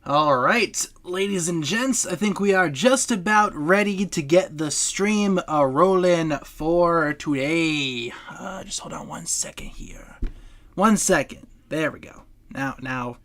All right, ladies and gents, I think we are just about ready to get the stream rolling for today. Just hold on 1 second here. 1 second. There we go. Now.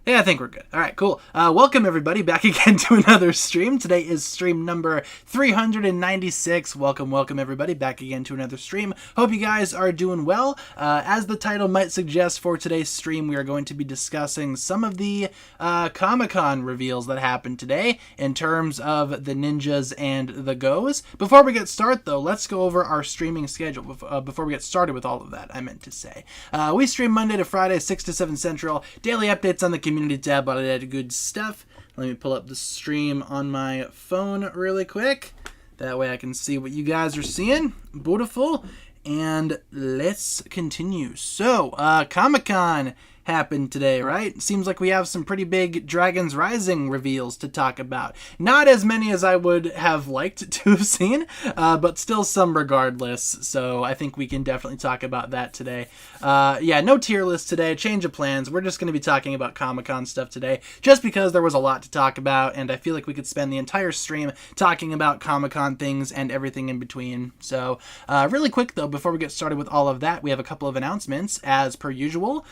Yeah, I think we're good. All right, cool. Welcome, everybody, back again to another stream. Today is stream number 396. Welcome, everybody, back again to another stream. Hope you guys are doing well. As the title might suggest, for today's stream, we are going to be discussing some of the Comic-Con reveals that happened today in terms of the ninjas and the goes. Before we get started, though, let's go over our streaming schedule. Before we get started with all of that, I meant to say. We stream Monday to Friday, 6 to 7 Central. Daily updates on the community tab, all that good stuff. Let me pull up the stream on my phone really quick. That way I can see what you guys are seeing. Beautiful. And let's continue. So, Comic-Con happened today, right? Seems like we have some pretty big Dragons Rising reveals to talk about. Not as many as I would have liked to have seen, but still some regardless. So I think we can definitely talk about that today. Yeah, no tier list today, change of plans. We're just going to be talking about Comic-Con stuff today, just because there was a lot to talk about, and I feel like we could spend the entire stream talking about Comic-Con things and everything in between. So really quick though, before we get started with all of that, we have a couple of announcements as per usual.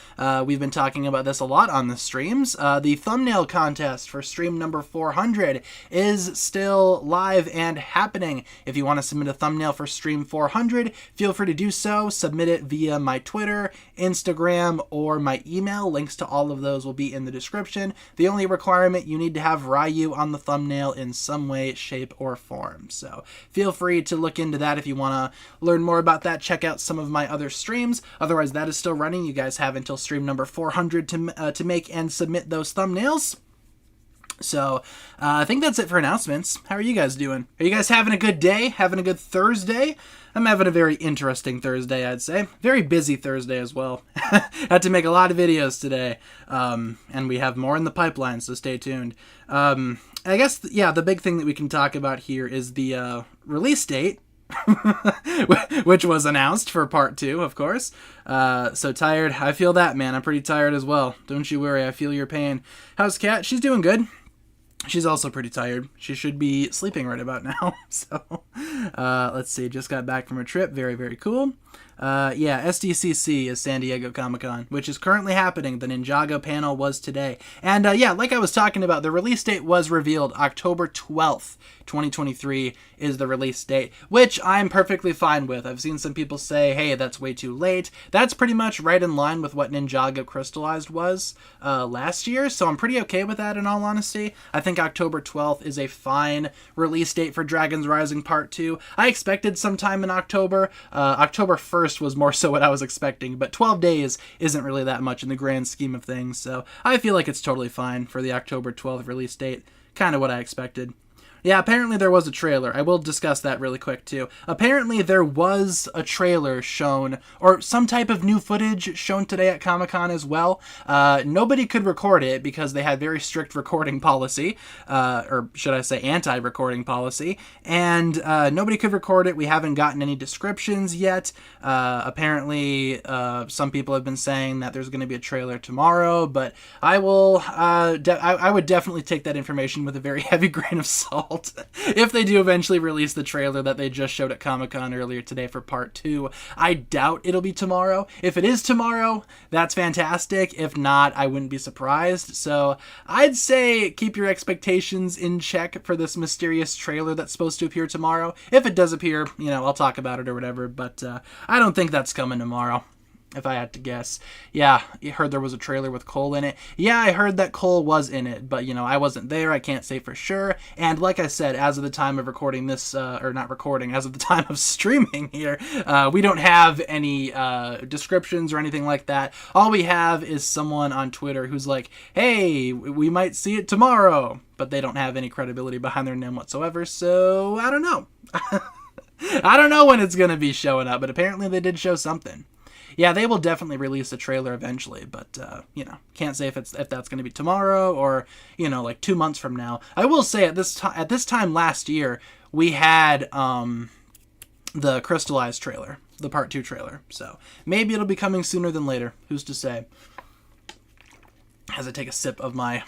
We've been talking about this a lot on the streams. The thumbnail contest for stream number 400 is still live and happening. If you want to submit a thumbnail for stream 400, feel free to do so. Submit it via my Twitter, Instagram, or my email. Links to all of those will be in the description. The only requirement, you need to have Ryu on the thumbnail in some way, shape, or form. So feel free to look into that if you want to learn more about that. Check out some of my other streams. Otherwise, that is still running. You guys have until stream number 400 to make and submit those thumbnails. So I think that's it for announcements. How are you guys doing? Are you guys having a good day? Having a good Thursday? I'm having a very interesting Thursday, I'd say. Very busy Thursday as well. Had to make a lot of videos today. And we have more in the pipeline, so stay tuned. I guess, yeah, the big thing that we can talk about here is the release date. Which was announced for part 2, of course. So tired. I feel that, man. I'm pretty tired as well. Don't you worry. I feel your pain. How's Kat? She's doing good. She's also pretty tired. She should be sleeping right about now. So, let's see. Just got back from her trip. Very, very cool. Yeah, SDCC is San Diego Comic-Con, which is currently happening. The Ninjago panel was today. And yeah, like I was talking about, the release date was revealed. October 12th, 2023 is the release date, which I'm perfectly fine with. I've seen some people say, hey, that's way too late. That's pretty much right in line with what Ninjago Crystallized was last year, so I'm pretty okay with that in all honesty. I think October 12th is a fine release date for Dragons Rising Part 2. I expected sometime in October. October 1st was more so what I was expecting, but 12 days isn't really that much in the grand scheme of things, so I feel like it's totally fine for the October 12th release date. Kind of what I expected. Yeah, apparently there was a trailer. I will discuss that really quick, too. Apparently there was a trailer shown, or some type of new footage shown today at Comic-Con as well. Nobody could record it because they had very strict recording policy, or should I say anti-recording policy, and nobody could record it. We haven't gotten any descriptions yet. Apparently, some people have been saying that there's going to be a trailer tomorrow, but I will, I would definitely take that information with a very heavy grain of salt. If they do eventually release the trailer that they just showed at Comic-Con earlier today for part 2, I doubt it'll be tomorrow. If it is tomorrow, that's fantastic. If not, I wouldn't be surprised. So I'd say keep your expectations in check for this mysterious trailer that's supposed to appear tomorrow. If it does appear, you know, I'll talk about it or whatever, but I don't think that's coming tomorrow, if I had to guess. Yeah, you heard there was a trailer with Cole in it. Yeah, I heard that Cole was in it, but, you know, I wasn't there. I can't say for sure. And like I said, as of the time of recording this, or not recording, as of the time of streaming here, we don't have any descriptions or anything like that. All we have is someone on Twitter who's like, hey, we might see it tomorrow, but they don't have any credibility behind their name whatsoever, so I don't know. I don't know when it's going to be showing up, but apparently they did show something. Yeah, they will definitely release a trailer eventually, but, you know, can't say if that's going to be tomorrow or, you know, like 2 months from now. I will say at this time last year, we had the Crystallized trailer, the Part 2 trailer. So maybe it'll be coming sooner than later. Who's to say? As I take a sip of my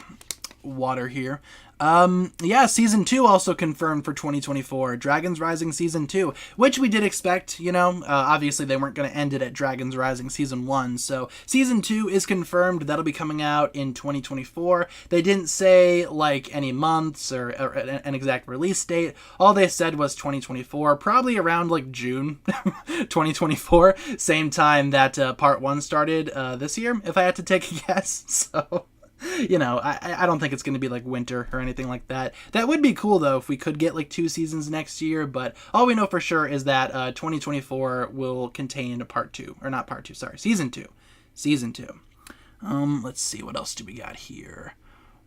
water here. Yeah, Season 2 also confirmed for 2024. Dragons Rising Season 2, which we did expect, you know. Obviously, they weren't going to end it at Dragons Rising Season 1, so Season 2 is confirmed. That'll be coming out in 2024. They didn't say, like, any months or an exact release date. All they said was 2024, probably around, like, June 2024, same time that Part 1 started this year, if I had to take a guess, so... You know, I don't think it's going to be like winter or anything like that. That would be cool, though, if we could get like 2 seasons next year. But all we know for sure is that 2024 will contain Part 2. Or not Part 2, sorry. Season 2. Season 2. Let's see. What else do we got here?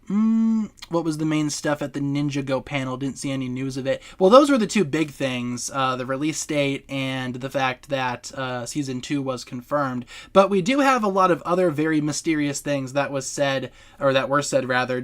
What was the main stuff at the Ninjago panel? Didn't see any news of it. Well, those were the 2 big things, the release date and the fact that Season 2 was confirmed. But we do have a lot of other very mysterious things that were said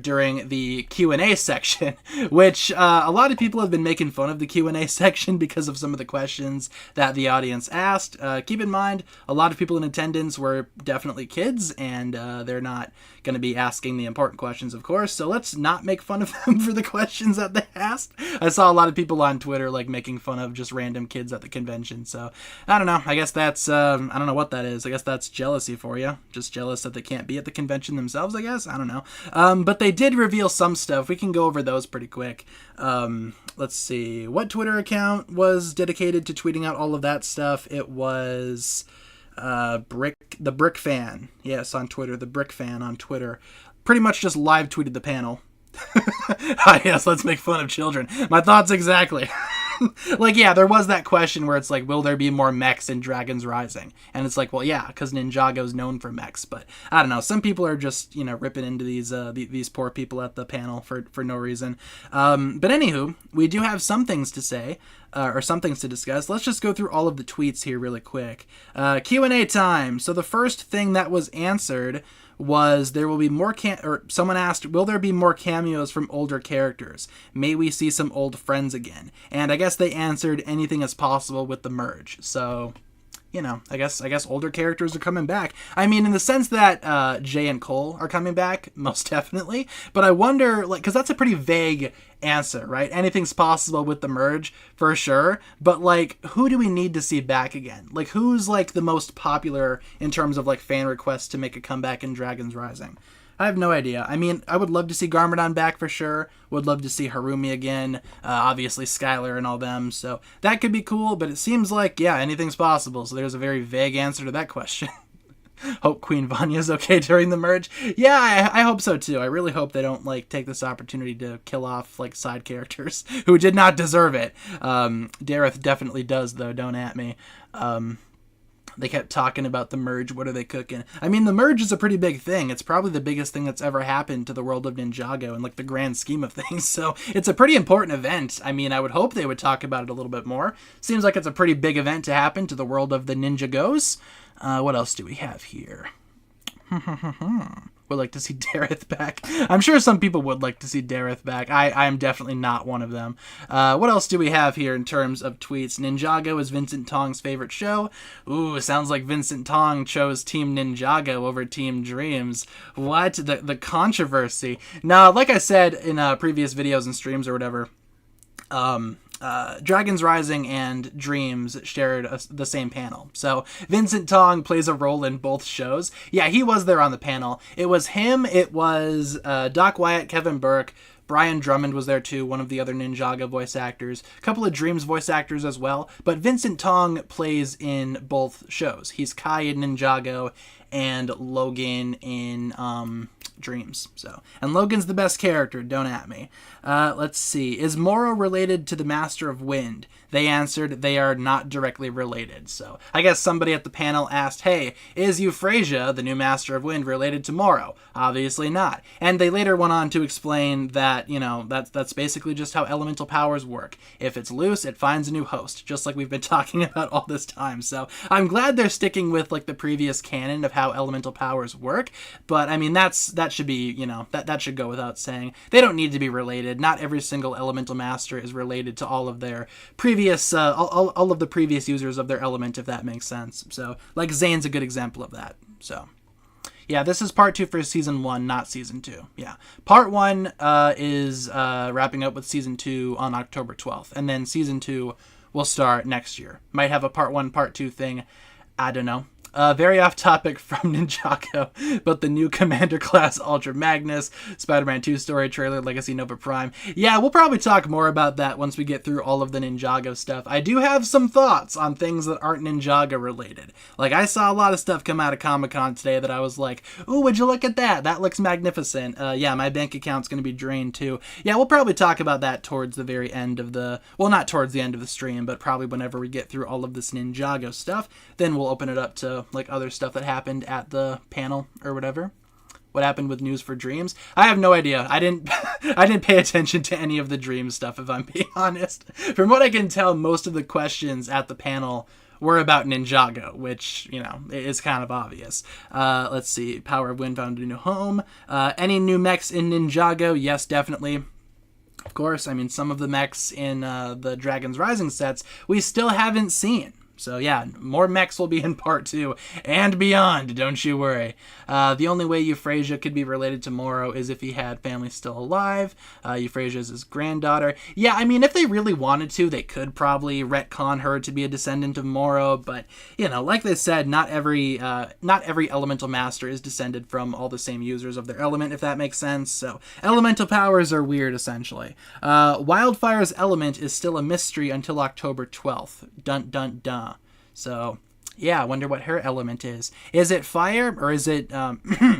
during the Q&A section, which a lot of people have been making fun of the Q&A section because of some of the questions that the audience asked. Keep in mind, a lot of people in attendance were definitely kids, and they're not going to be asking the important questions, of course, so let's not make fun of them for the questions that they asked. I saw a lot of people on Twitter like making fun of just random kids at the convention, so I don't know. I guess that's I don't know what that is. I guess that's jealousy for you. Just jealous that they can't be at the convention themselves, I guess. I don't know. But they did reveal some stuff. We can go over those pretty quick. Let's see. What Twitter account was dedicated to tweeting out all of that stuff? It was the Brick Fan. Yes, on Twitter. The Brick Fan on Twitter. Pretty much just live tweeted the panel. Yes, let's make fun of children. My thoughts exactly. Like, yeah, there was that question where it's like, will there be more mechs in Dragons Rising? And it's like, well, yeah, because Ninjago's known for mechs. But I don't know. Some people are just, you know, ripping into these poor people at the panel for no reason. But anywho, we do have some things to say. Or some things to discuss. Let's just go through all of the tweets here really quick. Q&A time. So the first thing that was answered was there will be more someone asked, will there be more cameos from older characters? May we see some old friends again? And I guess they answered anything is possible with the merge. So, you know, I guess older characters are coming back. I mean, in the sense that Jay and Cole are coming back, most definitely. But I wonder, like, because that's a pretty vague answer, right? Anything's possible with the merge, for sure. But, like, who do we need to see back again? Like, who's, like, the most popular in terms of, like, fan requests to make a comeback in Dragons Rising? I have no idea. I mean, I would love to see Garmadon back for sure. Would love to see Harumi again. Obviously Skylar and all them. So that could be cool, but it seems like, yeah, anything's possible. So there's a very vague answer to that question. Hope Queen Vanya's okay during the merge. Yeah, I hope so too. I really hope they don't, like, take this opportunity to kill off, like, side characters who did not deserve it. Dareth definitely does, though. Don't at me. They kept talking about the merge. What are they cooking? I mean, the merge is a pretty big thing. It's probably the biggest thing that's ever happened to the world of Ninjago in, like, the grand scheme of things. So it's a pretty important event. I mean, I would hope they would talk about it a little bit more. Seems like it's a pretty big event to happen to the world of the Ninjagos. What else do we have here? Would like to see Dareth back. I'm sure some people would like to see Dareth back. I am definitely not one of them. What else do we have here in terms of tweets? Ninjago is Vincent Tong's favorite show. Ooh, sounds like Vincent Tong chose Team Ninjago over Team Dreams. What? The controversy. Now, like I said in previous videos and streams or whatever, Dragons Rising and Dreams shared the same panel. So Vincent Tong plays a role in both shows. Yeah, he was there on the panel. It was him, it was Doc Wyatt, Kevin Burke, Brian Drummond was there too, one of the other Ninjago voice actors, a couple of Dreams voice actors as well, but Vincent Tong plays in both shows. He's Kai in Ninjago and Logan in Dreams. So, and Logan's the best character, don't at me. Let's see. Is Moro related to the Master of Wind? They answered they are not directly related. So I guess somebody at the panel asked, hey, is Euphrasia, the new Master of Wind, related to Moro? Obviously not. And they later went on to explain that, you know, that's basically just how elemental powers work. If it's loose, it finds a new host, just like we've been talking about all this time. So I'm glad they're sticking with, like, the previous canon of how elemental powers work. But I mean, that should be, you know, that should go without saying. They don't need to be related. Not every single elemental master is related to all of their previous all of the previous users of their element, if that makes sense. So, like, Zane's a good example of that. So, Yeah, this is part 2 for season 1, not season 2. Yeah. Part 1 is wrapping up with season 2 on October 12th. And then season 2 will start next year. Might have a part 1, part 2 thing. I don't know. Very off topic from Ninjago, but the new Commander Class Ultra Magnus, Spider-Man 2 story trailer, Legacy Nova Prime. Yeah, we'll probably talk more about that once we get through all of the Ninjago stuff. I do have some thoughts on things that aren't Ninjago related. Like, I saw a lot of stuff come out of Comic-Con today that I was like, ooh, would you look at that? That looks magnificent. Yeah, my bank account's going to be drained too. Yeah, we'll probably talk about that towards the very end of the, well, not towards the end of the stream, but probably whenever we get through all of this Ninjago stuff. Then we'll open it up to like other stuff that happened at the panel or whatever. What happened with News for Dreams? I have no idea. I didn't I didn't pay attention to any of the Dream stuff, if I'm being honest. From what I can tell, most of the questions at the panel were about Ninjago, which, you know, is kind of obvious. Let's see. Power of Wind found a new home. Any new mechs in Ninjago? Yes, definitely. Of course, I mean, some of the mechs in the Dragon's Rising sets we still haven't seen. So yeah, more mechs will be in part 2 and beyond, don't you worry. The only way Euphrasia could be related to Moro is if he had family still alive. Euphrasia's his granddaughter. Yeah, I mean, if they really wanted to, they could probably retcon her to be a descendant of Moro, but, you know, like they said, not every elemental master is descended from all the same users of their element, if that makes sense. So elemental powers are weird, essentially. Wildfire's element is still a mystery until October 12th. Dun dun dun. So, yeah, I wonder what her element is. Is it fire or is it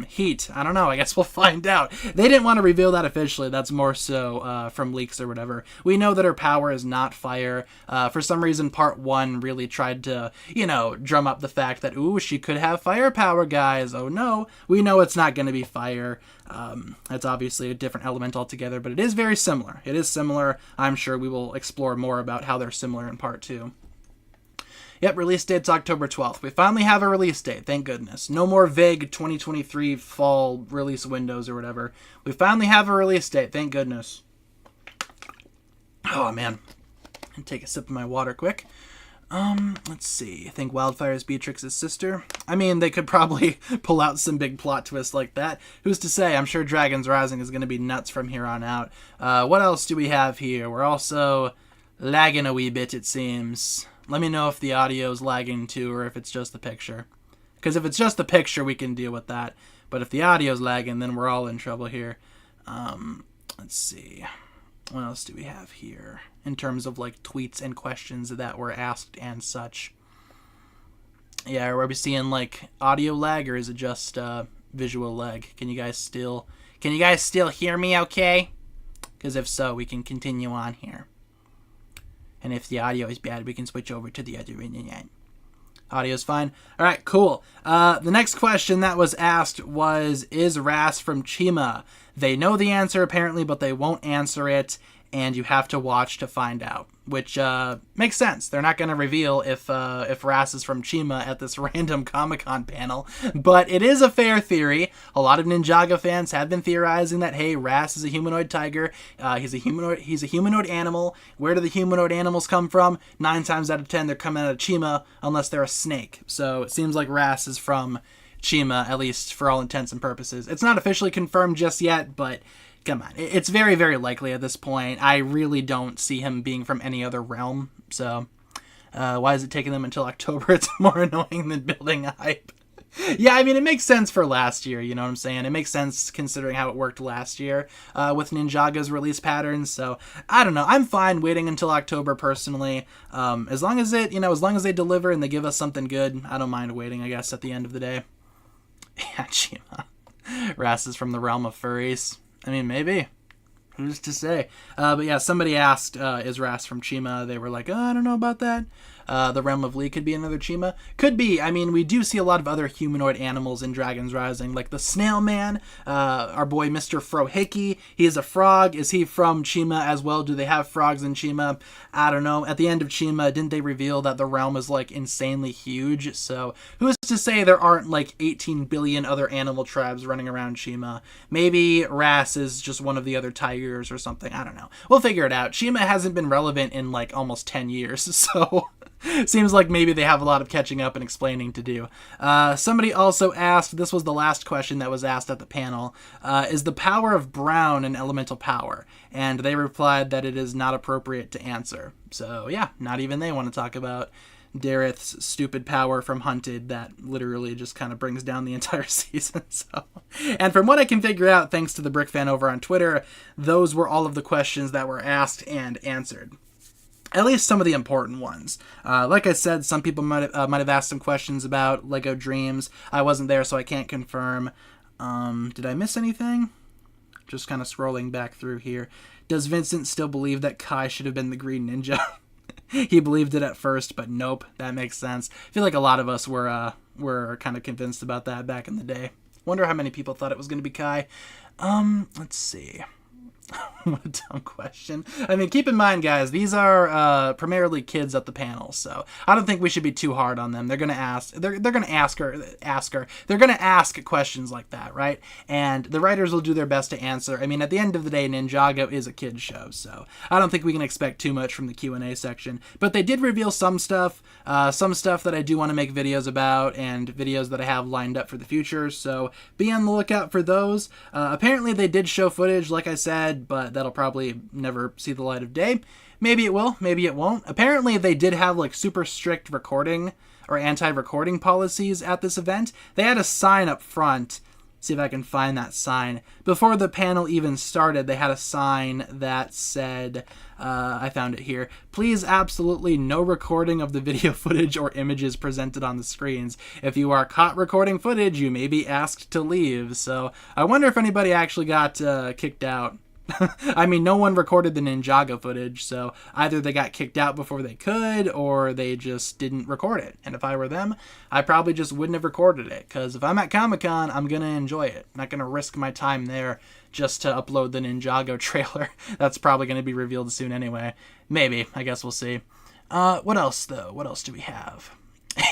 heat? I don't know. I guess we'll find out. They didn't want to reveal that officially. That's more so from leaks or whatever. We know that her power is not fire. For some reason, part 1 really tried to, you know, drum up the fact that, ooh, she could have firepower, guys. Oh, no. We know it's not going to be fire. That's obviously a different element altogether, but it is very similar. It is similar. I'm sure we will explore more about how they're similar in part 2. Yep, release date's October 12th. We finally have a release date, thank goodness. No more vague 2023 fall release windows or whatever. We finally have a release date, thank goodness. Oh, man. And take a sip of my water quick. Let's see. I think Wildfire is Beatrix's sister. I mean, they could probably pull out some big plot twists like that. Who's to say? I'm sure Dragon's Rising is going to be nuts from here on out. What else do we have here? We're also lagging a wee bit, it seems. Let me know if the audio's lagging too, or if it's just the picture. Because if it's just the picture, we can deal with that. But if the audio's lagging, then we're all in trouble here. Let's see. What else do we have here? In terms of, like, tweets and questions that were asked and such. Yeah, are we seeing, like, audio lag, or is it just visual lag? Can you guys still hear me okay? Because if so, we can continue on here. And if the audio is bad, we can switch over to the other internet. Audio's fine. All right, cool. The next question that was asked was, is Ras from Chima? They know the answer, apparently, but they won't answer it, and you have to watch to find out, which makes sense. They're not going to reveal if Ras is from Chima at this random Comic-Con panel, but it is a fair theory. A lot of Ninjago fans have been theorizing that, hey, Ras is a humanoid tiger. He's a humanoid animal. Where do the humanoid animals come from? 9 times out of 10, they're coming out of Chima, unless they're a snake. So it seems like Ras is from Chima, at least for all intents and purposes. It's not officially confirmed just yet, but come on. It's very, very likely at this point. I really don't see him being from any other realm, so why is it taking them until October? It's more annoying than building a hype. Yeah, I mean, it makes sense for last year, you know what I'm saying? It makes sense considering how it worked last year with Ninjago's release patterns, so I don't know. I'm fine waiting until October, personally. As long as they deliver and they give us something good, I don't mind waiting, I guess, at the end of the day. Yeah, Chima. Ras is from the realm of furries. I mean, maybe. Who's to say? But yeah, somebody asked, is Ras from Chima? They were like, oh, I don't know about that. The Realm of Lee could be another Chima. Could be. I mean, we do see a lot of other humanoid animals in Dragon's Rising, like the Snail Man, our boy Mr. Frohickey. He is a frog. Is he from Chima as well? Do they have frogs in Chima? I don't know. At the end of Chima, didn't they reveal that the realm is, like, insanely huge? So who's to say there aren't, like, 18 billion other animal tribes running around Chima? Maybe Ras is just one of the other tigers or something. I don't know. We'll figure it out. Chima hasn't been relevant in, like, almost 10 years, so Seems like maybe they have a lot of catching up and explaining to do. Somebody also asked, this was the last question that was asked at the panel, is the power of brown an elemental power? And they replied that it is not appropriate to answer. So yeah, not even they want to talk about Dareth's stupid power from Hunted that literally just kind of brings down the entire season. So, and from what I can figure out, thanks to the Brick Fan over on Twitter, those were all of the questions that were asked and answered. At least some of the important ones. Like I said, some people might have asked some questions about Lego Dreams. I wasn't there, so I can't confirm. Did I miss anything? Just kind of scrolling back through here. Does Vincent still believe that Kai should have been the Green Ninja? He believed it at first, but nope. That makes sense. I feel like a lot of us were kind of convinced about that back in the day. Wonder how many people thought it was going to be Kai. Let's see. What a dumb question. I mean, keep in mind, guys, these are primarily kids at the panel, so I don't think we should be too hard on them. They're gonna ask. They're gonna ask her. They're gonna ask questions like that, right? And the writers will do their best to answer. I mean, at the end of the day, Ninjago is a kids show, so I don't think we can expect too much from the Q&A section. But they did reveal some stuff that I do want to make videos about, and videos that I have lined up for the future. So be on the lookout for those. Apparently, they did show footage, like I said, but that'll probably never see the light of day. Maybe it will, maybe it won't. Apparently they did have like super strict recording or anti-recording policies at this event. They had a sign up front. See if I can find that sign. Before the panel even started, they had a sign that said, I found it here, please absolutely no recording of the video footage or images presented on the screens. If you are caught recording footage, you may be asked to leave. So I wonder if anybody actually got kicked out. I mean, no one recorded the Ninjago footage, so either they got kicked out before they could, or they just didn't record it. And if I were them, I probably just wouldn't have recorded it, because if I'm at Comic-Con, I'm going to enjoy it. I'm not going to risk my time there just to upload the Ninjago trailer. That's probably going to be revealed soon anyway. Maybe. I guess we'll see. What else, though? What else do we have?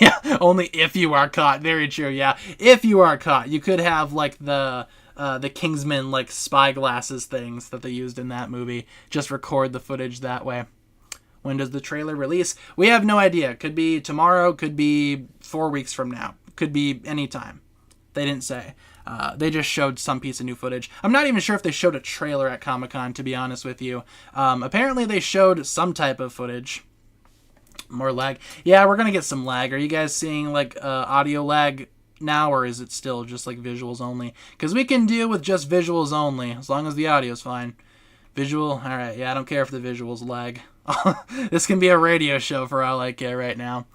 Yeah, only if you are caught. Very true, yeah. If you are caught, you could have, like, the Kingsman, like, spy glasses things that they used in that movie. Just record the footage that way. When does the trailer release? We have no idea. Could be tomorrow, could be 4 weeks from now. Could be any time. They didn't say. They just showed some piece of new footage. I'm not even sure if they showed a trailer at Comic-Con, to be honest with you. Apparently they showed some type of footage. More lag. Yeah, we're going to get some lag. Are you guys seeing, like, audio lag now, or is it still just like visuals only? Because we can deal with just visuals only as long as the audio's fine. Visual, all right. Yeah, I don't care if the visuals lag. This can be a radio show for all I care right now.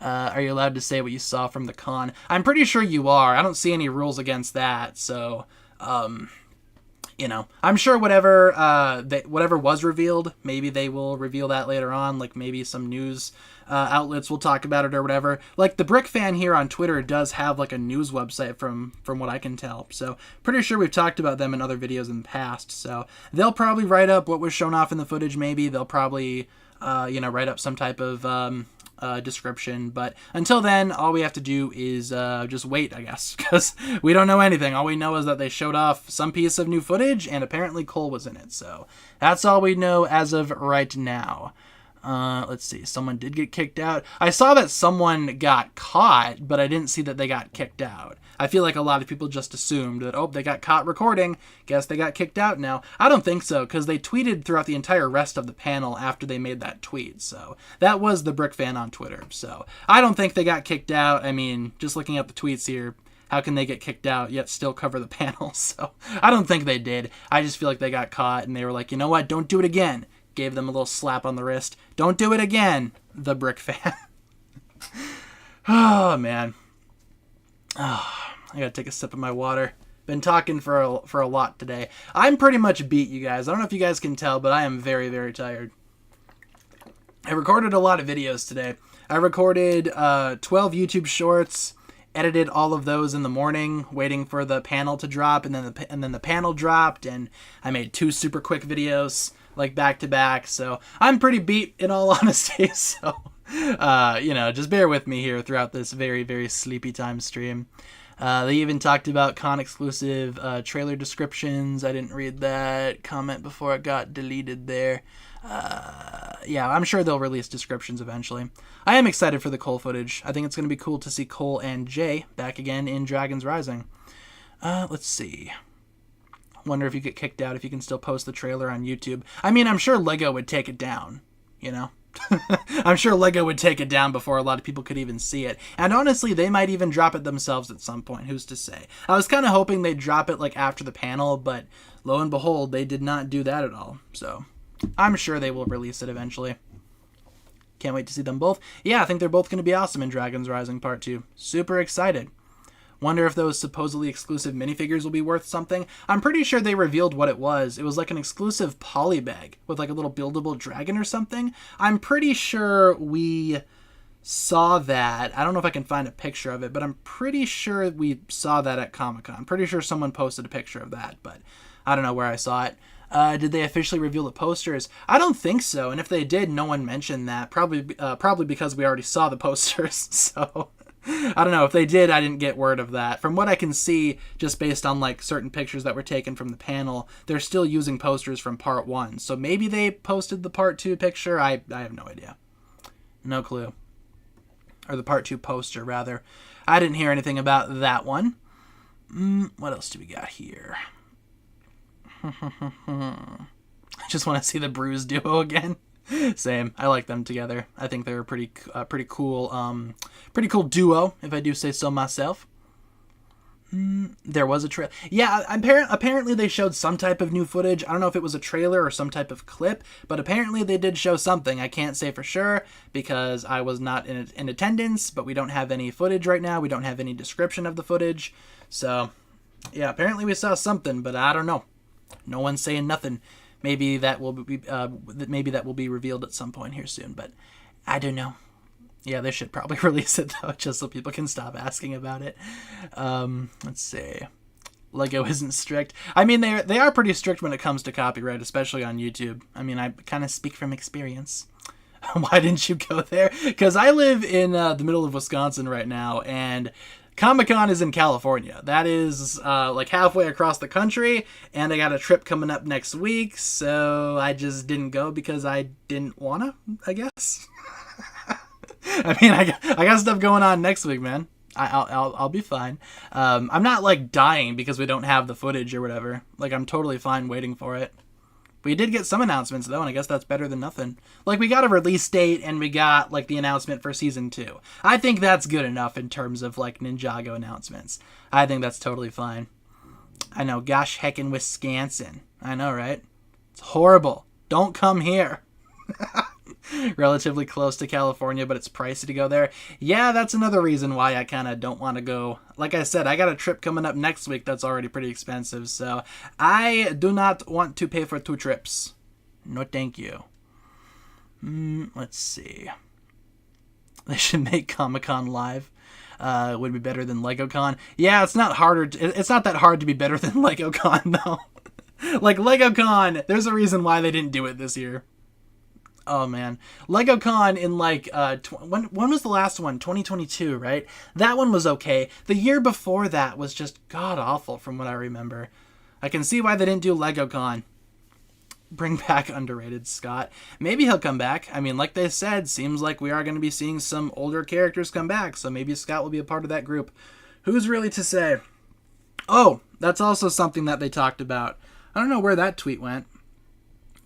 Are you allowed to say what you saw from the con? I'm pretty sure you are. I don't see any rules against that. So you know, I'm sure whatever was revealed, maybe they will reveal that later on. Like maybe some news outlets will talk about it or whatever. Like the Brick Fan here on Twitter does have like a news website from what I can tell. So pretty sure we've talked about them in other videos in the past. So they'll probably write up what was shown off in the footage. Maybe they'll probably write up some type of description. But until then, all we have to do is just wait, I guess, because we don't know anything. All we know is that they showed off some piece of new footage, and apparently Cole was in it. So that's all we know as of right now. Let's see. Someone did get kicked out. I saw that someone got caught, but I didn't see that they got kicked out. I feel like a lot of people just assumed that, oh, they got caught recording. Guess they got kicked out now. I don't think so, because they tweeted throughout the entire rest of the panel after they made that tweet. So that was the Brick Fan on Twitter. So I don't think they got kicked out. I mean, just looking at the tweets here, how can they get kicked out yet still cover the panel? So I don't think they did. I just feel like they got caught and they were like, you know what? Don't do it again. Gave them a little slap on the wrist. Don't do it again, the Brick Fan. Oh, man. Oh, I gotta take a sip of my water. Been talking for a lot today. I'm pretty much beat, you guys. I don't know if you guys can tell, but I am very, very tired. I recorded a lot of videos today. I recorded 12 YouTube shorts, edited all of those in the morning, waiting for the panel to drop, and then the panel dropped, and I made 2 super quick videos, like back to back. So I'm pretty beat in all honesty. So just bear with me here throughout this very, very sleepy time stream. They even talked about con-exclusive trailer descriptions. I didn't read that comment before it got deleted there. Yeah, I'm sure they'll release descriptions eventually. I am excited for the Cole footage. I think it's going to be cool to see Cole and Jay back again in Dragons Rising. Let's see. Wonder if you get kicked out if you can still post the trailer on YouTube. I mean, I'm sure LEGO would take it down, you know? I'm sure LEGO would take it down before a lot of people could even see it. And honestly, they might even drop it themselves at some point. Who's to say? I was kind of hoping they'd drop it like after the panel, but lo and behold, they did not do that at all. So I'm sure they will release it eventually. Can't wait to see them both. Yeah, I think they're both going to be awesome in Dragons Rising Part 2. Super excited. Wonder if those supposedly exclusive minifigures will be worth something. I'm pretty sure they revealed what it was. It was like an exclusive poly bag with like a little buildable dragon or something. I'm pretty sure we saw that. I don't know if I can find a picture of it, but I'm pretty sure we saw that at Comic-Con. I'm pretty sure someone posted a picture of that, but I don't know where I saw it. Did they officially reveal the posters? I don't think so, and if they did, no one mentioned that. Probably because we already saw the posters, so I don't know. If they did, I didn't get word of that. From what I can see, just based on like certain pictures that were taken from the panel, they're still using posters from Part 1, so maybe they posted the Part 2 picture. I have no idea. No clue. Or the Part 2 poster, rather. I didn't hear anything about that one. What else do we got here? I just want to see the Bruise duo again. Same. I like them together. I think they're a pretty cool duo, if I do say so myself. There was a trailer. Yeah, apparently they showed some type of new footage. I don't know if it was a trailer or some type of clip, but apparently they did show something. I can't say for sure because I was not in attendance, but we don't have any footage right now. We don't have any description of the footage. So, yeah, apparently we saw something, but I don't know. No one's saying nothing. Maybe that will be revealed at some point here soon, but I don't know. Yeah, they should probably release it though, just so people can stop asking about it. Let's see. LEGO isn't strict. I mean, they are pretty strict when it comes to copyright, especially on YouTube. I mean, I kind of speak from experience. Why didn't you go there? Because I live in the middle of Wisconsin right now, and Comic-Con is in California. That is like halfway across the country, and I got a trip coming up next week, so I just didn't go because I didn't wanna, I guess. I mean, I got stuff going on next week, man. I'll be fine. I'm not like dying because we don't have the footage or whatever. Like, I'm totally fine waiting for it. We did get some announcements, though, and I guess that's better than nothing. Like, we got a release date, and we got, like, the announcement for Season 2. I think that's good enough in terms of, like, Ninjago announcements. I think that's totally fine. I know, gosh heckin' Wisconsin. I know, right? It's horrible. Don't come here. Relatively close to California, but it's pricey to go there. Yeah, that's another reason why I kind of don't want to go. Like I said, I got a trip coming up next week that's already pretty expensive, so I do not want to pay for 2 trips. No, thank you. Let's see. They should make Comic-Con live. Would be better than LegoCon. Yeah, it's not that hard to be better than LegoCon, though. Like, LegoCon, there's a reason why they didn't do it this year. Oh man, LegoCon in like when was the last one? 2022, right? That one was okay. The year before that was just god awful from what I remember. I can see why they didn't do LegoCon. Bring back underrated Scott. Maybe he'll come back. I mean, like they said, seems like we are going to be seeing some older characters come back, so maybe Scott will be a part of that group. Who's really to say? Oh, that's also something that they talked about. I don't know where that tweet went.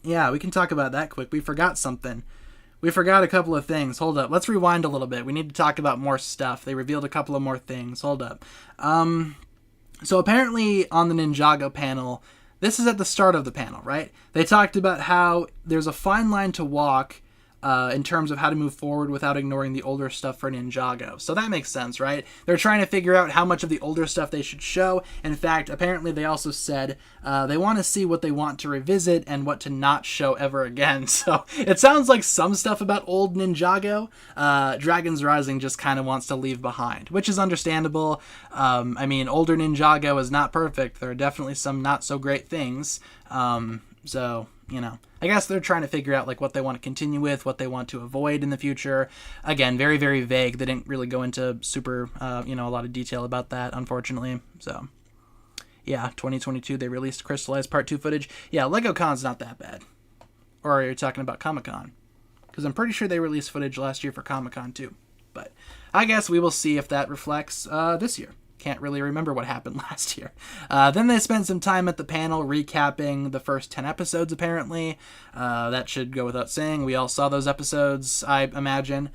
Yeah, we can talk about that quick. We forgot something. We forgot a couple of things. Hold up. Let's rewind a little bit. We need to talk about more stuff. They revealed a couple of more things. Hold up. So apparently on the Ninjago panel, this is at the start of the panel, right? They talked about how there's a fine line to walk in terms of how to move forward without ignoring the older stuff for Ninjago. So that makes sense, right? They're trying to figure out how much of the older stuff they should show. In fact, apparently they also said they want to see what they want to revisit and what to not show ever again. So it sounds like some stuff about old Ninjago, Dragons Rising just kind of wants to leave behind, which is understandable. I mean, older Ninjago is not perfect. There are definitely some not so great things. So you know, I guess they're trying to figure out like what they want to continue with, what they want to avoid in the future. Again, very, very vague. They didn't really go into super, you know, a lot of detail about that, unfortunately. So, yeah, 2022, they released Crystallized Part 2 footage. Yeah, LegoCon's not that bad. Or are you talking about Comic-Con? Because I'm pretty sure they released footage last year for Comic-Con too. But I guess we will see if that reflects this year. Can't really remember what happened last year. Then they spent some time at the panel recapping the first 10 episodes, apparently. That should go without saying. We all saw those episodes, I imagine.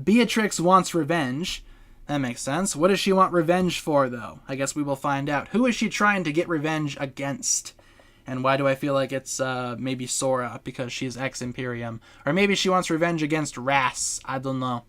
Beatrix wants revenge. That makes sense. What does she want revenge for, though? I guess we will find out. Who is she trying to get revenge against? And why do I feel like it's maybe Sora, because she's ex-Imperium? Or maybe she wants revenge against Ras. I don't know.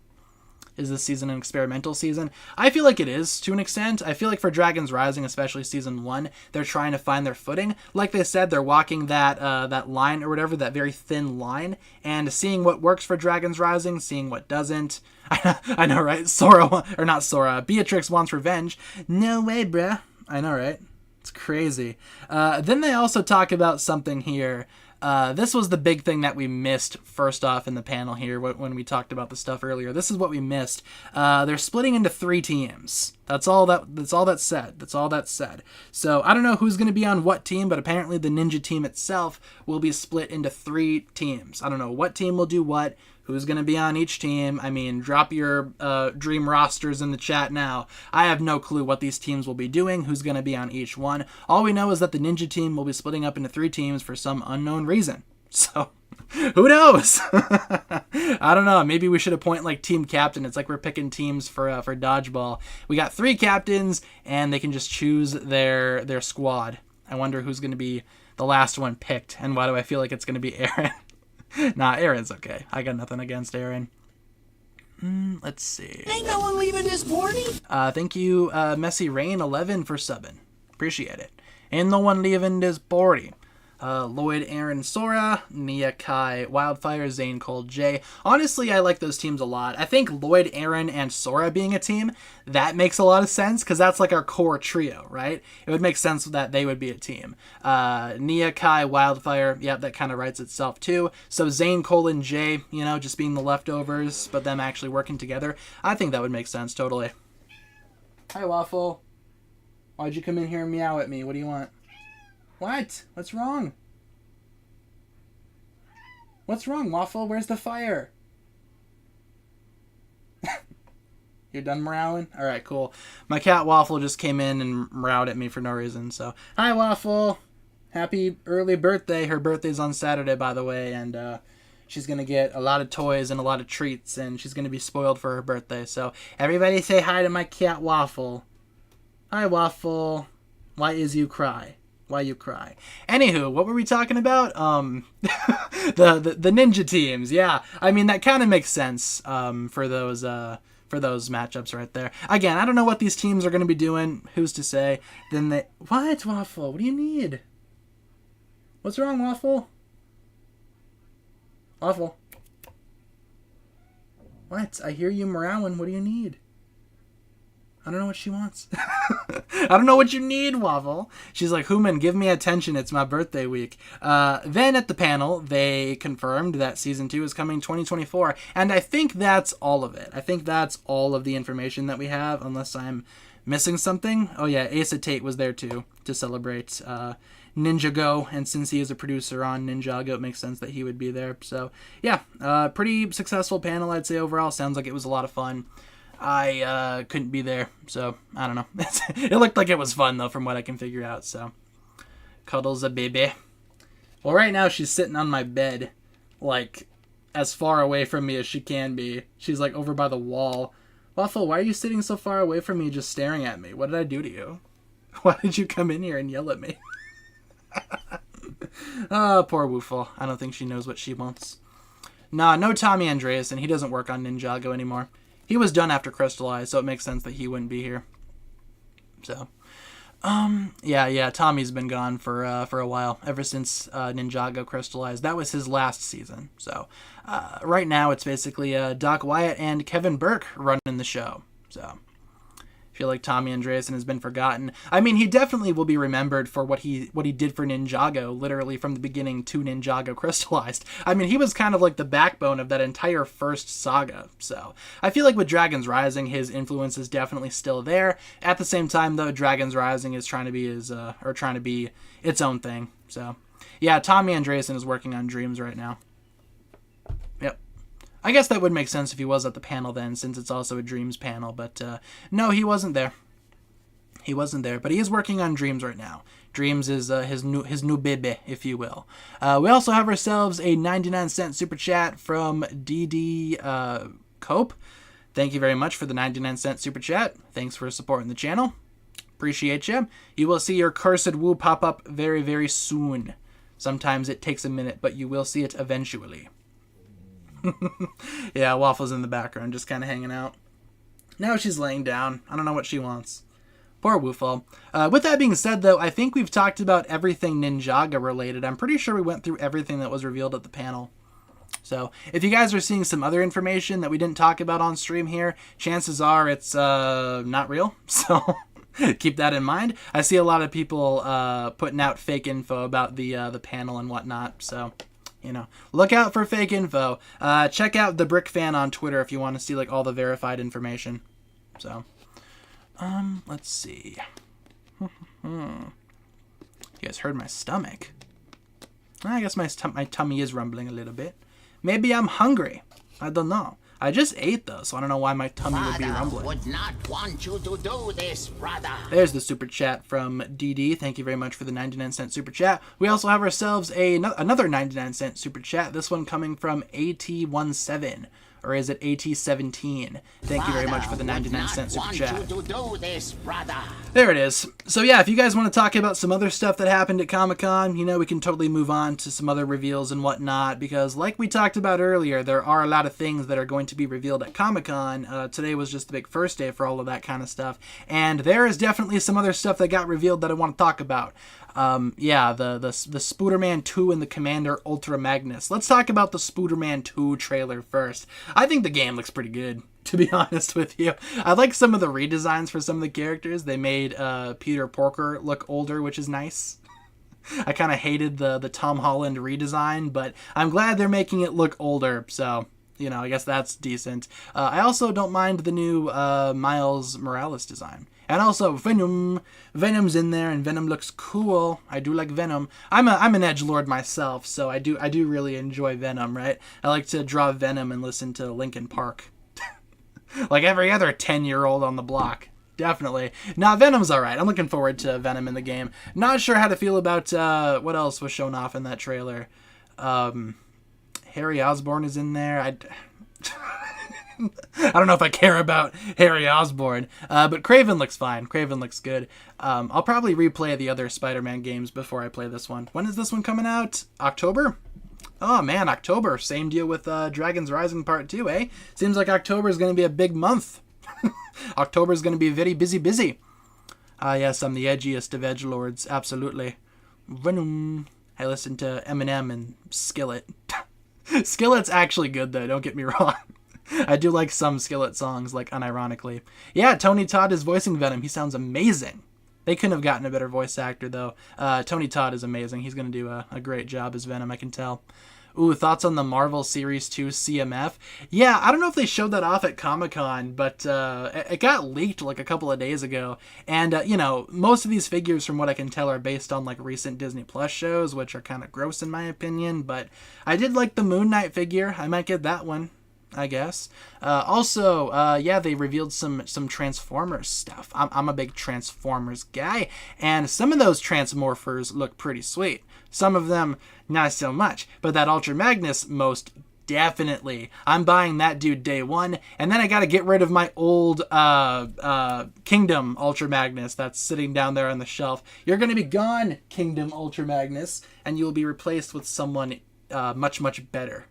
Is this season an experimental season? I feel like it is, to an extent. I feel like for Dragons Rising, especially Season 1, they're trying to find their footing. Like they said, they're walking that line or whatever, that very thin line, and seeing what works for Dragons Rising, seeing what doesn't. I know, right? Beatrix wants revenge. No way, bruh. I know, right? It's crazy. Then they also talk about something here. This was the big thing that we missed first off in the panel here when we talked about the stuff earlier. This is what we missed. They're splitting into 3 teams. That's all that's said. So I don't know who's going to be on what team, but apparently the Ninja team itself will be split into 3 teams. I don't know what team will do what. Who's going to be on each team? I mean, drop your dream rosters in the chat now. I have no clue what these teams will be doing, who's going to be on each one. All we know is that the Ninja team will be splitting up into 3 teams for some unknown reason. So, who knows? I don't know. Maybe we should appoint like team captain. It's like we're picking teams for dodgeball. We got 3 captains, and they can just choose their squad. I wonder who's going to be the last one picked, and why do I feel like it's going to be Aaron? Nah, Aaron's okay. I got nothing against Aaron. Let's see. Ain't no one leaving this party. Thank you, Messy Rain 11 for subbing. Appreciate it. Ain't no one leaving this party. Lloyd, Aaron, Sora, Nia, Kai, Wildfire, Zane, Cole, Jay. Honestly, I like those teams a lot. I think Lloyd, Aaron, and Sora being a team, that makes a lot of sense, because that's like our core trio, right? It would make sense that they would be a team. Nia, Kai, Wildfire, yep, that kind of writes itself too. So Zane, Cole, and Jay, you know, just being the leftovers, but them actually working together. I think that would make sense, totally. Hi, Waffle. Why'd you come in here and meow at me? What do you want? What? What's wrong? What's wrong, Waffle? Where's the fire? You're done meowing? Alright, cool. My cat Waffle just came in and meowed at me for no reason, so... Hi, Waffle! Happy early birthday. Her birthday's on Saturday, by the way, and she's gonna get a lot of toys and a lot of treats, and she's gonna be spoiled for her birthday, so... Everybody say hi to my cat Waffle. Hi, Waffle. Why is you cry? Why you cry? Anywho, what were we talking about? The Ninja teams. Yeah, I mean that kind of makes sense for those matchups right there. Again, I don't know what these teams are going to be doing. Who's to say? Then they what Waffle? What do you need? What's wrong, Waffle? Waffle. What? I hear you meowing. What do you need? I don't know what she wants. I don't know what you need, Waffle. She's like, Human, give me attention. It's my birthday week. Then at the panel, they confirmed that Season 2 is coming 2024. And I think that's all of it. I think that's all of the information that we have, unless I'm missing something. Oh, yeah, Asa Tate was there, too, to celebrate Ninjago. And since he is a producer on Ninjago, it makes sense that he would be there. So, yeah, pretty successful panel, I'd say, overall. Sounds like it was a lot of fun. I couldn't be there, so I don't know. It looked like it was fun, though, from what I can figure out, so. Cuddles a baby. Well, right now she's sitting on my bed, like, as far away from me as she can be. She's, like, over by the wall. Waffle, why are you sitting so far away from me just staring at me? What did I do to you? Why did you come in here and yell at me? Oh, poor Woofle. I don't think she knows what she wants. Nah, no Tommy Andreas, and he doesn't work on Ninjago anymore. He was done after Crystallized, so it makes sense that he wouldn't be here. So, yeah, Tommy's been gone for a while, ever since Ninjago Crystallized. That was his last season. So, right now it's basically Doc Wyatt and Kevin Burke running the show. So, if feel like Tommy Andreasen has been forgotten. I mean, he definitely will be remembered for what he did for Ninjago, literally from the beginning to Ninjago crystallized. I mean, he was kind of like the backbone of that entire first saga. So I feel like with Dragon's Rising, his influence is definitely still there. At the same time, though, Dragon's Rising is trying to be its own thing. So yeah, Tommy Andreasen is working on Dreams right now. Yep. I guess that would make sense if he was at the panel then, since it's also a Dreams panel, but no, he wasn't there. He wasn't there, but he is working on Dreams right now. Dreams is his new baby, if you will. We also have ourselves a 99-cent super chat from DD Cope. Thank you very much for the 99-cent super chat. Thanks for supporting the channel. Appreciate you. You will see your cursed woo pop up very, very soon. Sometimes it takes a minute, but you will see it eventually. Yeah, Waffle's in the background, just kind of hanging out. Now she's laying down. I don't know what she wants. Poor Woofle. With that being said, though, I think we've talked about everything Ninjago related. I'm pretty sure we went through everything that was revealed at the panel. So if you guys are seeing some other information that we didn't talk about on stream here, chances are it's not real. So keep that in mind. I see a lot of people putting out fake info about the panel and whatnot. So, you know, look out for fake info. Check out the Brick Fan on Twitter if you want to see like all the verified information. So, let's see. You guys heard my stomach. I guess my tummy is rumbling a little bit. Maybe I'm hungry. I don't know. I just ate though, so I don't know why my tummy would be rumbling. Would not want you to do this, brother. There's the super chat from DD. Thank you very much for the 99-cent super chat. We also have ourselves another 99-cent super chat. This one coming from AT17. Or is it AT17? Thank you very much for the 99-cent super chat. There it is. So yeah, if you guys want to talk about some other stuff that happened at Comic-Con, you know, we can totally move on to some other reveals and whatnot, because like we talked about earlier, there are a lot of things that are going to be revealed at Comic-Con. Today was just the big first day for all of that kind of stuff, and there is definitely some other stuff that got revealed that I want to talk about. Yeah, the Spooderman 2 and the Commander Ultra Magnus. Let's talk about the Spooderman 2 trailer first. I think the game looks pretty good, to be honest with you. I like some of the redesigns for some of the characters. They made Peter Porker look older, which is nice. I kind of hated the Tom Holland redesign, but I'm glad they're making it look older, so, you know, I guess that's decent. I also don't mind the new Miles Morales design. And also Venom. Venom's in there, and Venom looks cool. I do like Venom. I'm an edgelord myself, so I do really enjoy Venom, right? I like to draw Venom and listen to Linkin Park. Like every other 10-year-old on the block. Definitely. Nah, Venom's alright. I'm looking forward to Venom in the game. Not sure how to feel about what else was shown off in that trailer. Harry Osborn is in there. I don't know if I care about Harry Osborn, but Kraven looks fine. Kraven looks good. I'll probably replay the other Spider-Man games before I play this one. When is this one coming out? October? Oh man, October. Same deal with Dragon's Rising Part 2, eh? Seems like October is going to be a big month. October is going to be very busy. Yes, I'm the edgiest of edgelords, absolutely. Venom. I listen to Eminem and Skillet. Skillet's actually good though, don't get me wrong. I do like some Skillet songs, like unironically. Yeah, Tony Todd is voicing Venom. He sounds amazing. They couldn't have gotten a better voice actor, though. Tony Todd is amazing. He's going to do a great job as Venom, I can tell. Ooh, thoughts on the Marvel Series 2 CMF? Yeah, I don't know if they showed that off at Comic-Con, but it got leaked like a couple of days ago. And, you know, most of these figures, from what I can tell, are based on like recent Disney Plus shows, which are kind of gross in my opinion. But I did like the Moon Knight figure. I might get that one, I guess. Also, yeah, they revealed some Transformers stuff. I'm a big Transformers guy, and some of those Transmorphers look pretty sweet. Some of them, not so much. But that Ultra Magnus, most definitely. I'm buying that dude day one, and then I gotta get rid of my old Kingdom Ultra Magnus that's sitting down there on the shelf. You're gonna be gone, Kingdom Ultra Magnus, and you'll be replaced with someone much, much better.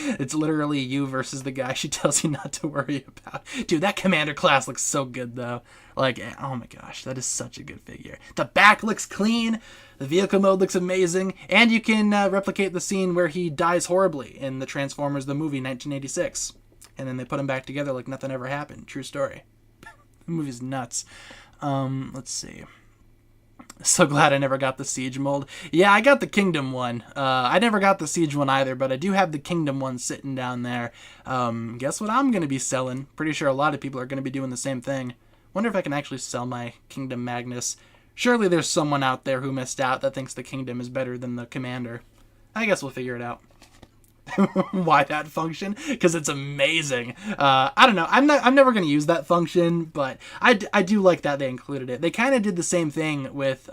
It's literally you versus the guy she tells you not to worry about. Dude, that Commander class looks so good, though. Like, oh my gosh, that is such a good figure. The back looks clean, the vehicle mode looks amazing, and you can replicate the scene where he dies horribly in the Transformers the movie 1986. And then they put him back together like nothing ever happened. True story. The movie's nuts. Let's see. So glad I never got the Siege mold. Yeah, I got the Kingdom one. I never got the Siege one either, but I do have the Kingdom one sitting down there. Guess what I'm going to be selling? Pretty sure a lot of people are going to be doing the same thing. Wonder if I can actually sell my Kingdom Magnus. Surely there's someone out there who missed out that thinks the Kingdom is better than the Commander. I guess we'll figure it out. Why that function? Because it's amazing. I don't know. I'm never going to use that function, but I do like that they included it. They kind of did the same thing with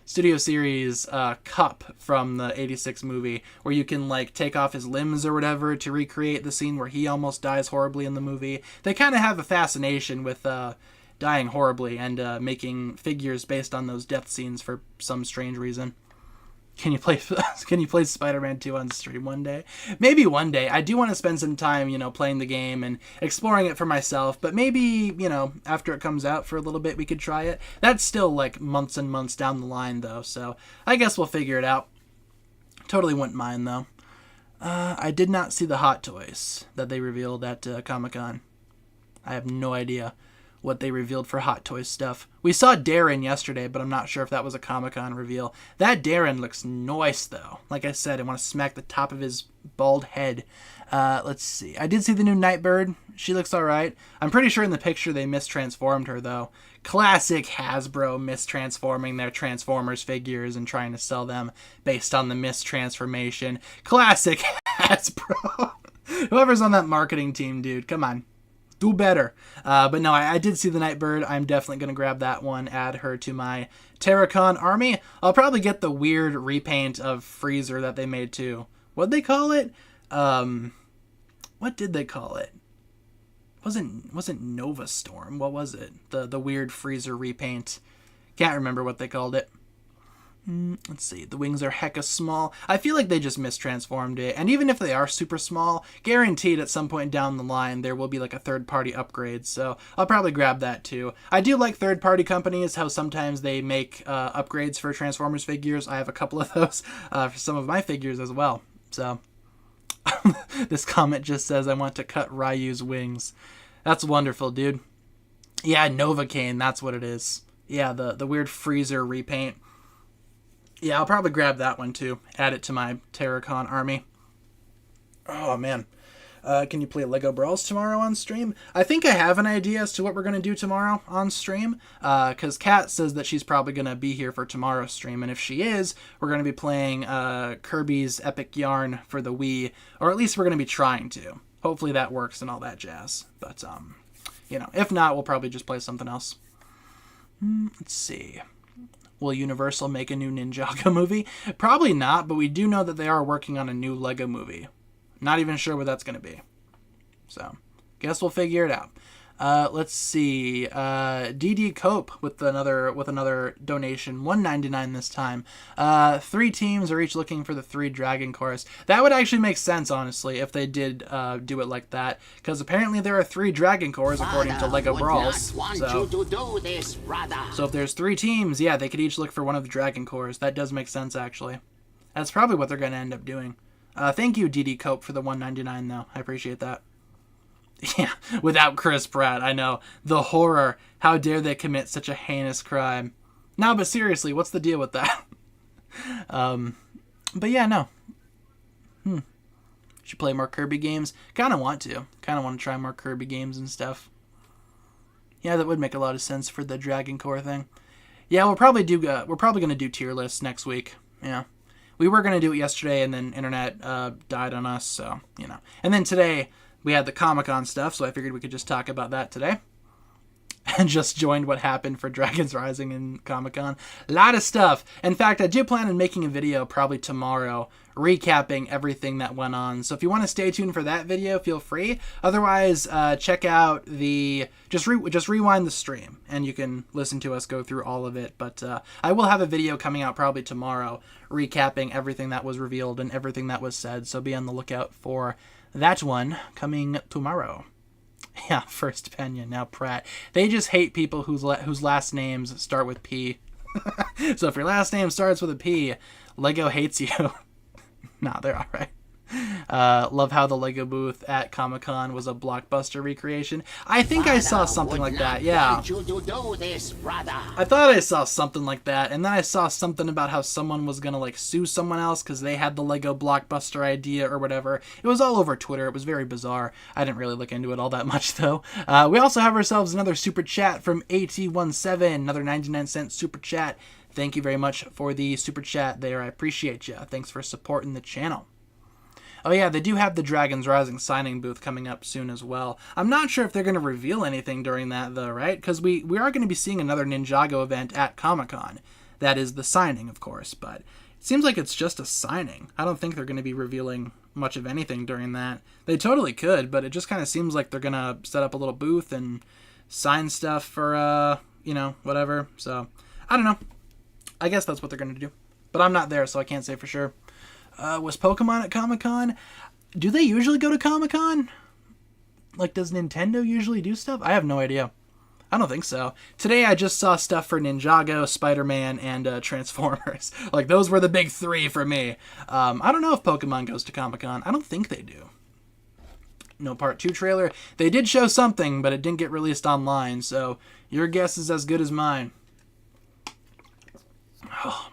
Studio Series Cup from the 86 movie, where you can like take off his limbs or whatever to recreate the scene where he almost dies horribly in the movie. They kind of have a fascination with dying horribly and making figures based on those death scenes for some strange reason. Can you play Spider-Man 2 on stream one day? Maybe one day. I do want to spend some time, playing the game and exploring it for myself, but maybe, after it comes out for a little bit, we could try it. That's still like months and months down the line, though, so I guess we'll figure it out. Totally wouldn't mind, though. I did not see the Hot Toys that they revealed at Comic-Con. I have no idea what they revealed for Hot Toys stuff. We saw Darren yesterday, but I'm not sure if that was a Comic-Con reveal. That Darren looks nice, though. Like I said, I want to smack the top of his bald head. Let's see. I did see the new Nightbird. She looks alright. I'm pretty sure in the picture they mistransformed her, though. Classic Hasbro mistransforming their Transformers figures and trying to sell them based on the mistransformation. Classic Hasbro. Whoever's on that marketing team, dude, come on. Do better. But no, I did see the Nightbird. I'm definitely going to grab that one, add her to my Terracon army. I'll probably get the weird repaint of Freezer that they made too. What'd they call it? What did they call it? Wasn't Nova Storm. What was it? The weird Freezer repaint. Can't remember what they called it. Let's see. The wings are hecka small. I feel like they just mistransformed it. And even if they are super small, guaranteed at some point down the line there will be like a third-party upgrade. So I'll probably grab that too. I do like third-party companies, how sometimes they make upgrades for Transformers figures. I have a couple of those for some of my figures as well. So this comment just says, I want to cut Ryu's wings. That's wonderful, dude. Yeah, Novocaine, that's what it is. Yeah, the weird Freezer repaint. Yeah, I'll probably grab that one too. Add it to my Terracon army. Oh, man. Can you play Lego Brawls tomorrow on stream? I think I have an idea as to what we're going to do tomorrow on stream. Because Kat says that she's probably going to be here for tomorrow's stream. And if she is, we're going to be playing Kirby's Epic Yarn for the Wii. Or at least we're going to be trying to. Hopefully that works and all that jazz. But, if not, we'll probably just play something else. Let's see. Will Universal make a new Ninjago movie? Probably not, but we do know that they are working on a new Lego movie. Not even sure what that's going to be. So, guess we'll figure it out. Let's see. DD Cope with another donation, $1.99 this time. 3 teams are each looking for the 3 Dragon Cores. That would actually make sense, honestly, if they did do it like that, because apparently there are 3 Dragon Cores according to Lego Brawls. So if there's 3 teams, yeah, they could each look for one of the Dragon Cores. That does make sense, actually. That's probably what they're going to end up doing. Thank you, DD Cope, for the $1.99, though. I appreciate that. Yeah, without Chris Pratt, I know. The horror. How dare they commit such a heinous crime. No, but seriously, what's the deal with that? But yeah, no. Should play more Kirby games. Kind of want to. Kind of want to try more Kirby games and stuff. Yeah, that would make a lot of sense for the Dragon Core thing. Yeah, we're probably going to do tier lists next week. Yeah. We were going to do it yesterday, and then internet died on us, so, And then today we had the Comic-Con stuff, so I figured we could just talk about that today. And just joined what happened for Dragons Rising and Comic-Con. A lot of stuff. In fact, I do plan on making a video probably tomorrow recapping everything that went on. So if you want to stay tuned for that video, feel free. Otherwise, check out the... Just rewind the stream, and you can listen to us go through all of it. But I will have a video coming out probably tomorrow recapping everything that was revealed and everything that was said. So be on the lookout for that one coming tomorrow. Yeah, first Pena, now Pratt. They just hate people whose last names start with P. So if your last name starts with a P, Lego hates you. Nah, they're alright. Love how the Lego booth at Comic-Con was a Blockbuster recreation. I think I saw something like that, yeah. Want you to do this, brother. I thought I saw something like that, and then I saw something about how someone was gonna like sue someone else because they had the Lego Blockbuster idea or whatever. It was all over Twitter. It was very bizarre. I didn't really look into it all that much though. We also have ourselves another super chat from AT17, another 99-cent super chat. Thank you very much for the super chat there. I appreciate you. Thanks for supporting the channel. Oh yeah, they do have the Dragons Rising signing booth coming up soon as well. I'm not sure if they're going to reveal anything during that though, right? Because we are going to be seeing another Ninjago event at Comic-Con. That is the signing, of course, but it seems like it's just a signing. I don't think they're going to be revealing much of anything during that. They totally could, but it just kind of seems like they're going to set up a little booth and sign stuff for, whatever. So, I don't know. I guess that's what they're going to do. But I'm not there, so I can't say for sure. Was Pokemon at Comic-Con? Do they usually go to Comic-Con? Like, does Nintendo usually do stuff? I have no idea. I don't think so. Today I just saw stuff for Ninjago, Spider-Man, and Transformers. Like, those were the big three for me. I don't know if Pokemon goes to Comic-Con. I don't think they do. No Part 2 trailer. They did show something, but it didn't get released online, so your guess is as good as mine. Oh.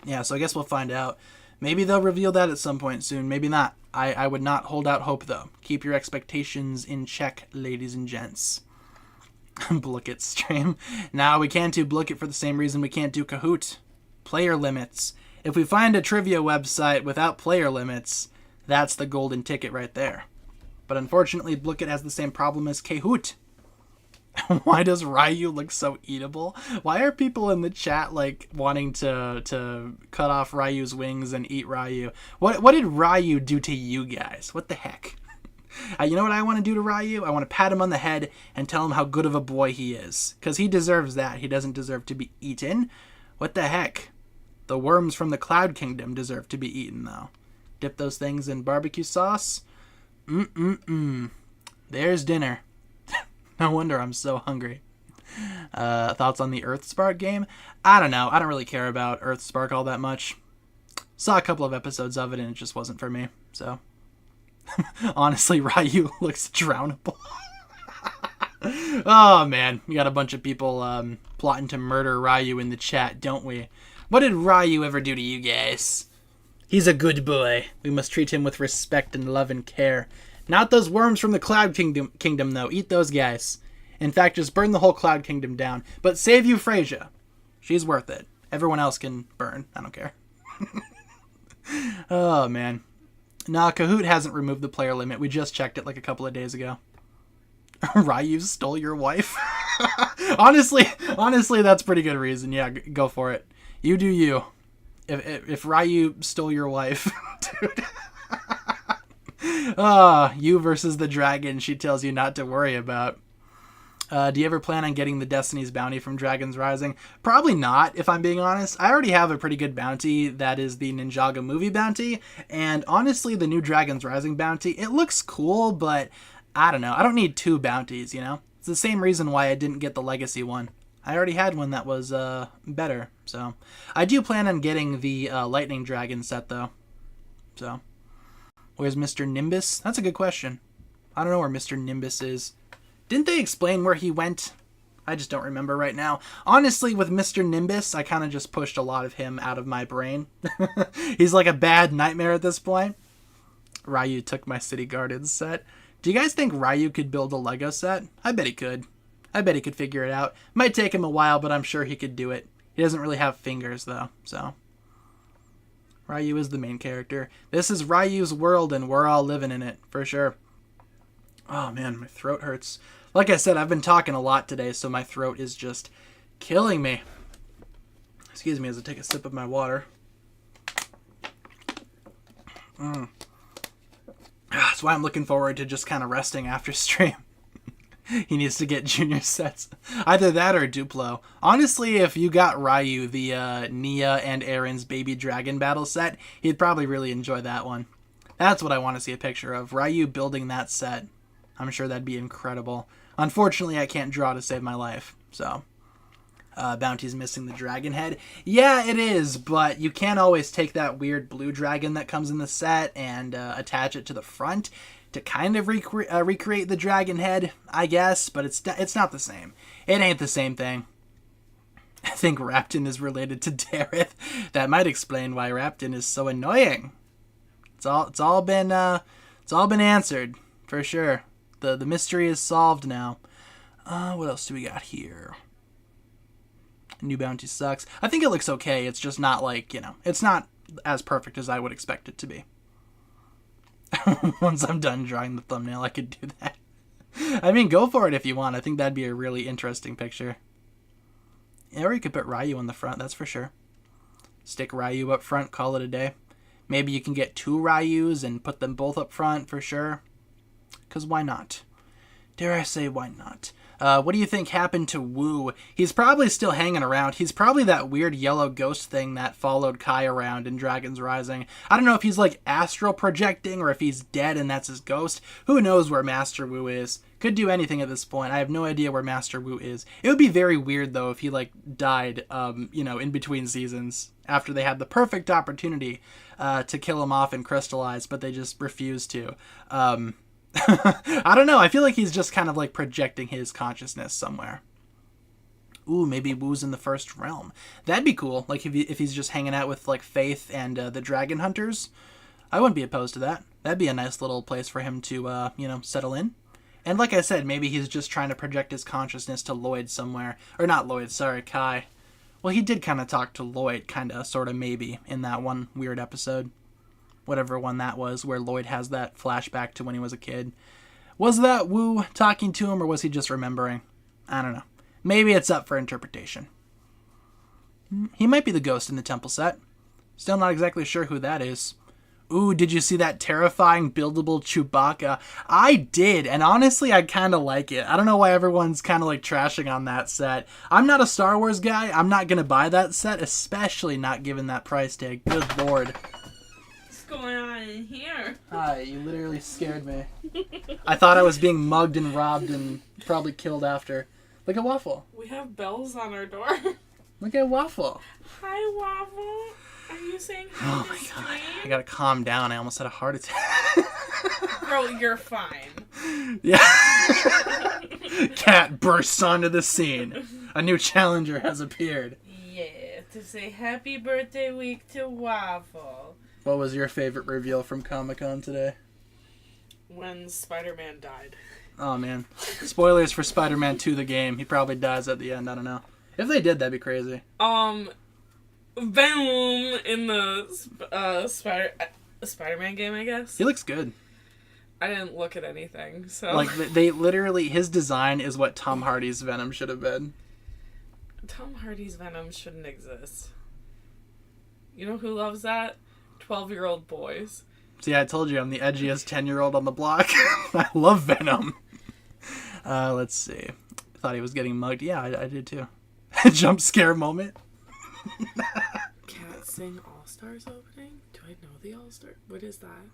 Yeah, so I guess we'll find out. Maybe they'll reveal that at some point soon. Maybe not. I would not hold out hope, though. Keep your expectations in check, ladies and gents. Blookit stream. Now, we can't do Blookit for the same reason we can't do Kahoot. Player limits. If we find a trivia website without player limits, that's the golden ticket right there. But unfortunately, Blookit has the same problem as Kahoot. Why does Ryu look so eatable? Why are people in the chat like wanting to cut off Ryu's wings and eat Ryu? What did Ryu do to you guys? What the heck? You know what I want to do to Ryu? I want to pat him on the head and tell him how good of a boy he is. Because he deserves that. He doesn't deserve to be eaten. What the heck? The worms from the Cloud Kingdom deserve to be eaten, though. Dip those things in barbecue sauce. There's dinner. No wonder I'm so hungry. Thoughts on the Earthspark game? I don't know. I don't really care about Earthspark all that much. Saw a couple of episodes of it and it just wasn't for me. So, honestly, Ryu looks drownable. Oh, man. We got a bunch of people plotting to murder Ryu in the chat, don't we? What did Ryu ever do to you guys? He's a good boy. We must treat him with respect and love and care. Not those worms from the Cloud Kingdom, though. Eat those guys. In fact, just burn the whole Cloud Kingdom down. But save Euphrasia. She's worth it. Everyone else can burn. I don't care. Oh, man. Nah, Kahoot hasn't removed the player limit. We just checked it like a couple of days ago. Ryu stole your wife? Honestly, that's pretty good reason. Yeah, go for it. You do you. If Ryu stole your wife, dude... you versus the dragon she tells you not to worry about. Do you ever plan on getting the Destiny's bounty from Dragons Rising? Probably not, if I'm being honest. I already have a pretty good bounty that is the Ninjago movie bounty, and honestly, the new Dragons Rising bounty, it looks cool, but I don't know. I don't need two bounties, you know? It's the same reason why I didn't get the Legacy one. I already had one that was better, so. I do plan on getting the Lightning Dragon set, though. So. Where's Mr. Nimbus? That's a good question. I don't know where Mr. Nimbus is. Didn't they explain where he went? I just don't remember right now. Honestly, with Mr. Nimbus, I kind of just pushed a lot of him out of my brain. He's like a bad nightmare at this point. Ryu took my City Gardens set. Do you guys think Ryu could build a Lego set? I bet he could. I bet he could figure it out. Might take him a while, but I'm sure he could do it. He doesn't really have fingers, though, so... Ryu is the main character. This is Ryu's world, and we're all living in it, for sure. Oh, man, my throat hurts. Like I said, I've been talking a lot today, so my throat is just killing me. Excuse me as I take a sip of my water. That's why I'm looking forward to just kind of resting after stream. He needs to get junior sets. Either that or Duplo. Honestly, if you got Ryu, the Nia and Aaron's baby dragon battle set, he'd probably really enjoy that one. That's what I want to see a picture of. Ryu building that set. I'm sure that'd be incredible. Unfortunately, I can't draw to save my life, so... Bounty's missing the dragon head. Yeah, it is, but you can't always take that weird blue dragon that comes in the set and attach it to the front to kind of recreate the dragon head, I guess, but it's not the same. It ain't the same thing. I think Rapton is related to Dareth. That might explain why Rapton is so annoying. It's all been answered for sure. The mystery is solved now. What else do we got here? New Bounty sucks. I think it looks okay. It's just not it's not as perfect as I would expect it to be. Once I'm done drawing the thumbnail, I could do that. I mean, go for it if you want. I think that'd be a really interesting picture. Or you could put Ryu on the front, that's for sure. Stick Ryu up front, call it a day. Maybe you can get 2 Ryus and put them both up front for sure. Because why not? Dare I say, why not? What do you think happened to Wu? He's probably still hanging around. He's probably that weird yellow ghost thing that followed Kai around in Dragon's Rising. I don't know if he's like astral projecting or if he's dead and that's his ghost. Who knows where Master Wu is? Could do anything at this point. I have no idea where Master Wu is. It would be very weird though if he died, in between seasons after they had the perfect opportunity to kill him off and crystallize, but they just refused to. I don't know. I feel like he's just kind of projecting his consciousness somewhere. Ooh, maybe Wu's in the first realm. That'd be cool. If he's just hanging out with Faith and the dragon hunters, I wouldn't be opposed to that. That'd be a nice little place for him to settle in. And like I said, maybe he's just trying to project his consciousness to Lloyd somewhere, or not Lloyd. Sorry, Kai. Well, he did kind of talk to Lloyd, kind of, sort of, maybe in that one weird episode. Whatever one that was, where Lloyd has that flashback to when he was a kid. Was that Wu talking to him, or was he just remembering? I don't know. Maybe it's up for interpretation. He might be the ghost in the temple set. Still not exactly sure who that is. Ooh, did you see that terrifying buildable Chewbacca? I did, and honestly, I kind of like it. I don't know why everyone's kind of trashing on that set. I'm not a Star Wars guy. I'm not going to buy that set, especially not given that price tag. Good lord. Going on in here? Hi, you literally scared me. I thought I was being mugged and robbed and probably killed after. Look at Waffle. We have bells on our door. Look at Waffle. Hi, Waffle. Are you saying hi? Oh my god. I gotta calm down. I almost had a heart attack. Bro, you're fine. Yeah. Cat bursts onto the scene. A new challenger has appeared. Yeah, to say happy birthday week to Waffle. What was your favorite reveal from Comic-Con today? When Spider-Man died. Oh, man. Spoilers for Spider-Man 2, the game. He probably dies at the end. I don't know. If they did, that'd be crazy. Venom in the Spider-Man game, I guess. He looks good. I didn't look at anything, so... They literally... His design is what Tom Hardy's Venom should have been. Tom Hardy's Venom shouldn't exist. You know who loves that? 12-year-old boys. See, I told you I'm the edgiest 10-year-old on the block. I love Venom. Let's see. Thought he was getting mugged. Yeah, I did too. Jump scare moment. Cat Sing All-Stars opening? Do I know the All-Star? What is that?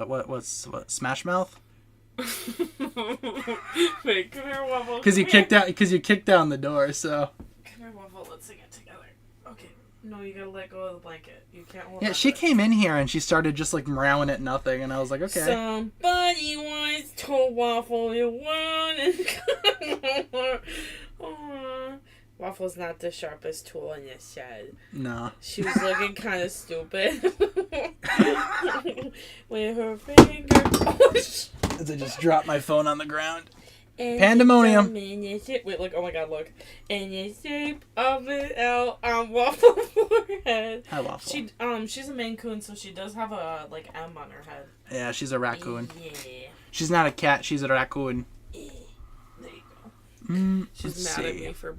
What's Smash Mouth? Wait, come here, Waffle. Because you kicked down the door, so. Come here, Waffle. Let's sing it together. Okay. No, you gotta let go of the blanket. You can't hold on. Yeah, she came in here and she started just meowing at nothing, and I was like, okay. Somebody once told Waffle you want to Waffle's not the sharpest tool in your shed. No. She was looking kind of stupid. With her finger. As I just dropped my phone on the ground. Pandemonium. Wait, look. Oh my god, look. In the shape of an L on Waffle's forehead. Hi, Waffle. She's a Maine Coon, so she does have a, M on her head. Yeah, she's a raccoon. Yeah. She's not a cat, she's a raccoon. There you go. She's mad at me for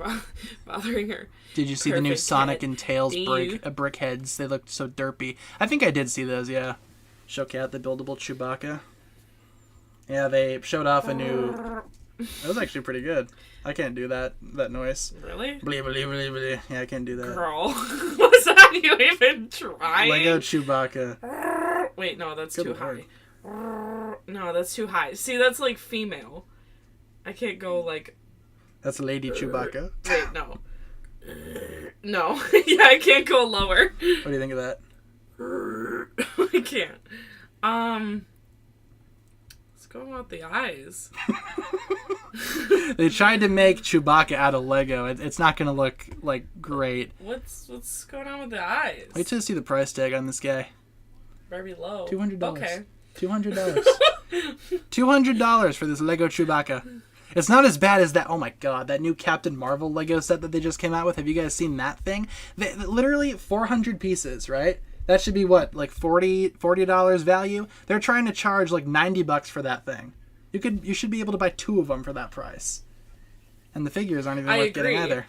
bothering her. Did you see the new Sonic and Tails brick heads? They looked so derpy. I think I did see those, yeah. Showcat, the buildable Chewbacca. Yeah, they showed off a new... It was actually pretty good. I can't do that noise. Really? Blee, blee, blee, blee. Yeah, I can't do that. Girl, was that you even trying? Lego Chewbacca. Wait, no, that's Good too Lord. high. No, that's too high. See, that's female. I can't go That's Lady Chewbacca. Wait, no. No. Yeah, I can't go lower. What do you think of that? I can't. Let's go with the eyes. They tried to make Chewbacca out of Lego. It's not going to look, like, great. What's going on with the eyes? Wait till you see the price tag on this guy. Very low. $200. Okay. $200. $200 for this Lego Chewbacca. It's not as bad as that. Oh my god, that new Captain Marvel Lego set that they just came out with. Have you guys seen that thing? Literally 400 pieces, right? That should be what, like $40 value? They're trying to charge like $90 for that thing. You should be able to buy 2 of them for that price. And the figures aren't even worth getting either.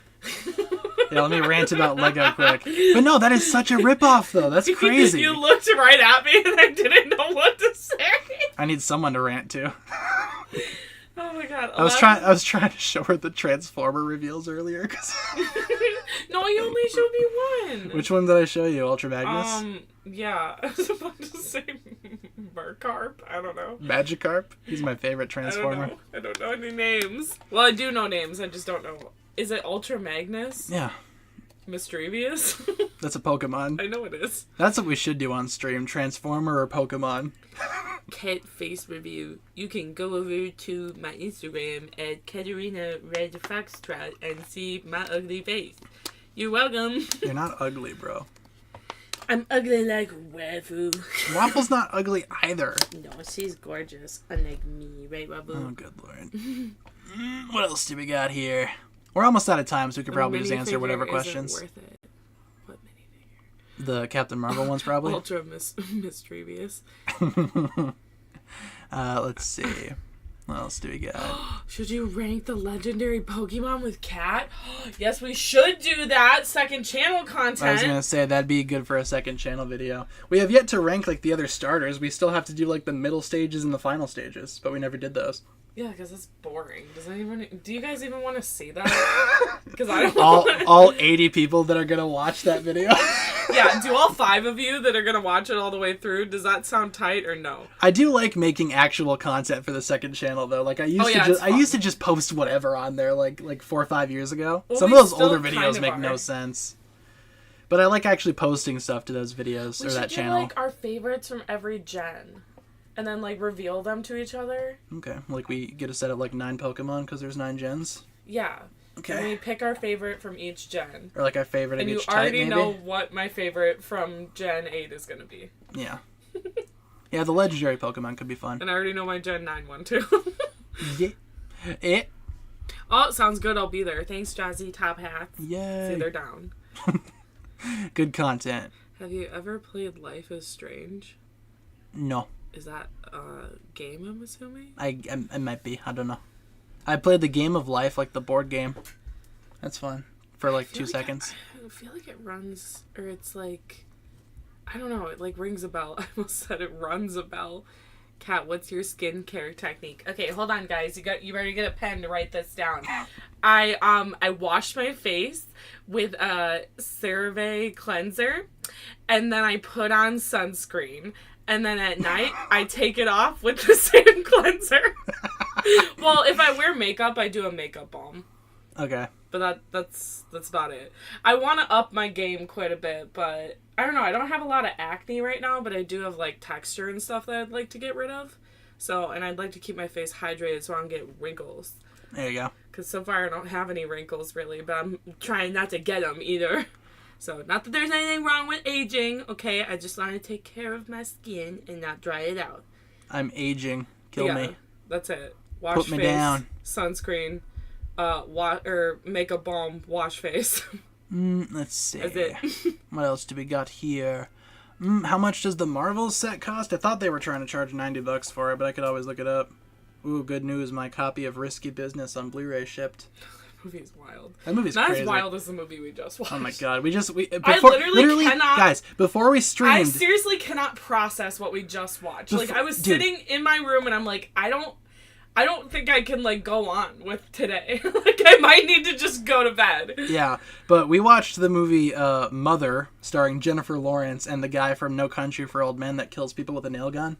Yeah, let me rant about Lego quick. But no, that is such a ripoff, though. That's crazy. You looked right at me and I didn't know what to say. I need someone to rant to. Oh my god. I was trying to show her the Transformer reveals earlier. No, you only showed me one. Which one did I show you? Ultra Magnus? Yeah. I was about to say Mercarp. I don't know. Magikarp? He's my favorite Transformer. I don't know any names. Well, I do know names. I just don't know. Is it Ultra Magnus? Yeah. Mischievous? That's a Pokemon. I know it is. That's what we should do on stream. Transformer or Pokemon. Cat face review. You can go over to my Instagram at Katarina Red Foxtrot and see my ugly face. You're welcome. You're not ugly, bro. I'm ugly like Waffle. Waffle's not ugly either. No, she's gorgeous. Unlike me, right, Waffle? Oh, good lord. What else do we got here? We're almost out of time, so we could probably just answer whatever questions. Worth it. What minifigure? The Captain Marvel ones, probably. Ultra mischievous. Let's see. What else do we got? Should you rank the legendary Pokemon with Cat? Yes, we should do that. Second channel content. I was going to say, that'd be good for a second channel video. We have yet to rank, like, the other starters. We still have to do, like, the middle stages and the final stages, but we never did those. Yeah, because it's boring. Do you guys even want to see that? Because I don't all 80 people that are going to watch that video. Yeah, do all 5 of you that are going to watch it all the way through, does that sound tight or no? I do like making actual content for the second channel, though. Like, I used to just post whatever on there, like 4 or 5 years ago. Well, Some of those older videos make no sense. But I like actually posting stuff to those videos or that channel. We should do, like, our favorites from every gen. And then, like, reveal them to each other. Okay. Like, we get a set of, like, 9 Pokemon because there's 9 gens? Yeah. Okay. And we pick our favorite from each gen. Or, like, our favorite of each type, maybe? And you already know what my favorite from Gen 8 is going to be. Yeah. Yeah, the legendary Pokemon could be fun. And I already know my Gen 9 one, too. Yeah. Oh, sounds good. I'll be there. Thanks, Jazzy Top Hats. Yay. See, they're down. Good content. Have you ever played Life is Strange? No. Is that a game, I'm assuming? I might be. I don't know. I played the Game of Life, like the board game. That's fun. For like 2 seconds. I feel like it runs, or it's like, I don't know, it like rings a bell. I almost said it runs a bell. Kat, what's your skincare technique? Okay, hold on, guys. You better get a pen to write this down. I washed my face with a CeraVe cleanser, and then I put on sunscreen. And then at night, I take it off with the same cleanser. Well, if I wear makeup, I do a makeup balm. Okay. But that's about it. I want to up my game quite a bit, but I don't know. I don't have a lot of acne right now, but I do have, like, texture and stuff that I'd like to get rid of. So, and I'd like to keep my face hydrated so I don't get wrinkles. There you go. Because so far I don't have any wrinkles, really, but I'm trying not to get them either. So, not that there's anything wrong with aging, okay? I just want to take care of my skin and not dry it out. I'm aging. Kill me. That's it. Wash Put me face, down. Sunscreen, makeup balm, wash face. Let's see. That's it. What else do we got here? How much does the Marvel set cost? I thought they were trying to charge $90 for it, but I could always look it up. Ooh, good news. My copy of Risky Business on Blu-ray shipped. Movie's wild. That movie's not crazy. As wild as the movie we just watched. Oh my god, before, I literally cannot. Guys, before we streamed, I seriously cannot process what we just watched. Like, I was sitting in my room and I'm like, I don't think I can, like, go on with today. Like, I might need to just go to bed. Yeah, but we watched the movie Mother, starring Jennifer Lawrence and the guy from No Country for Old Men that kills people with a nail gun.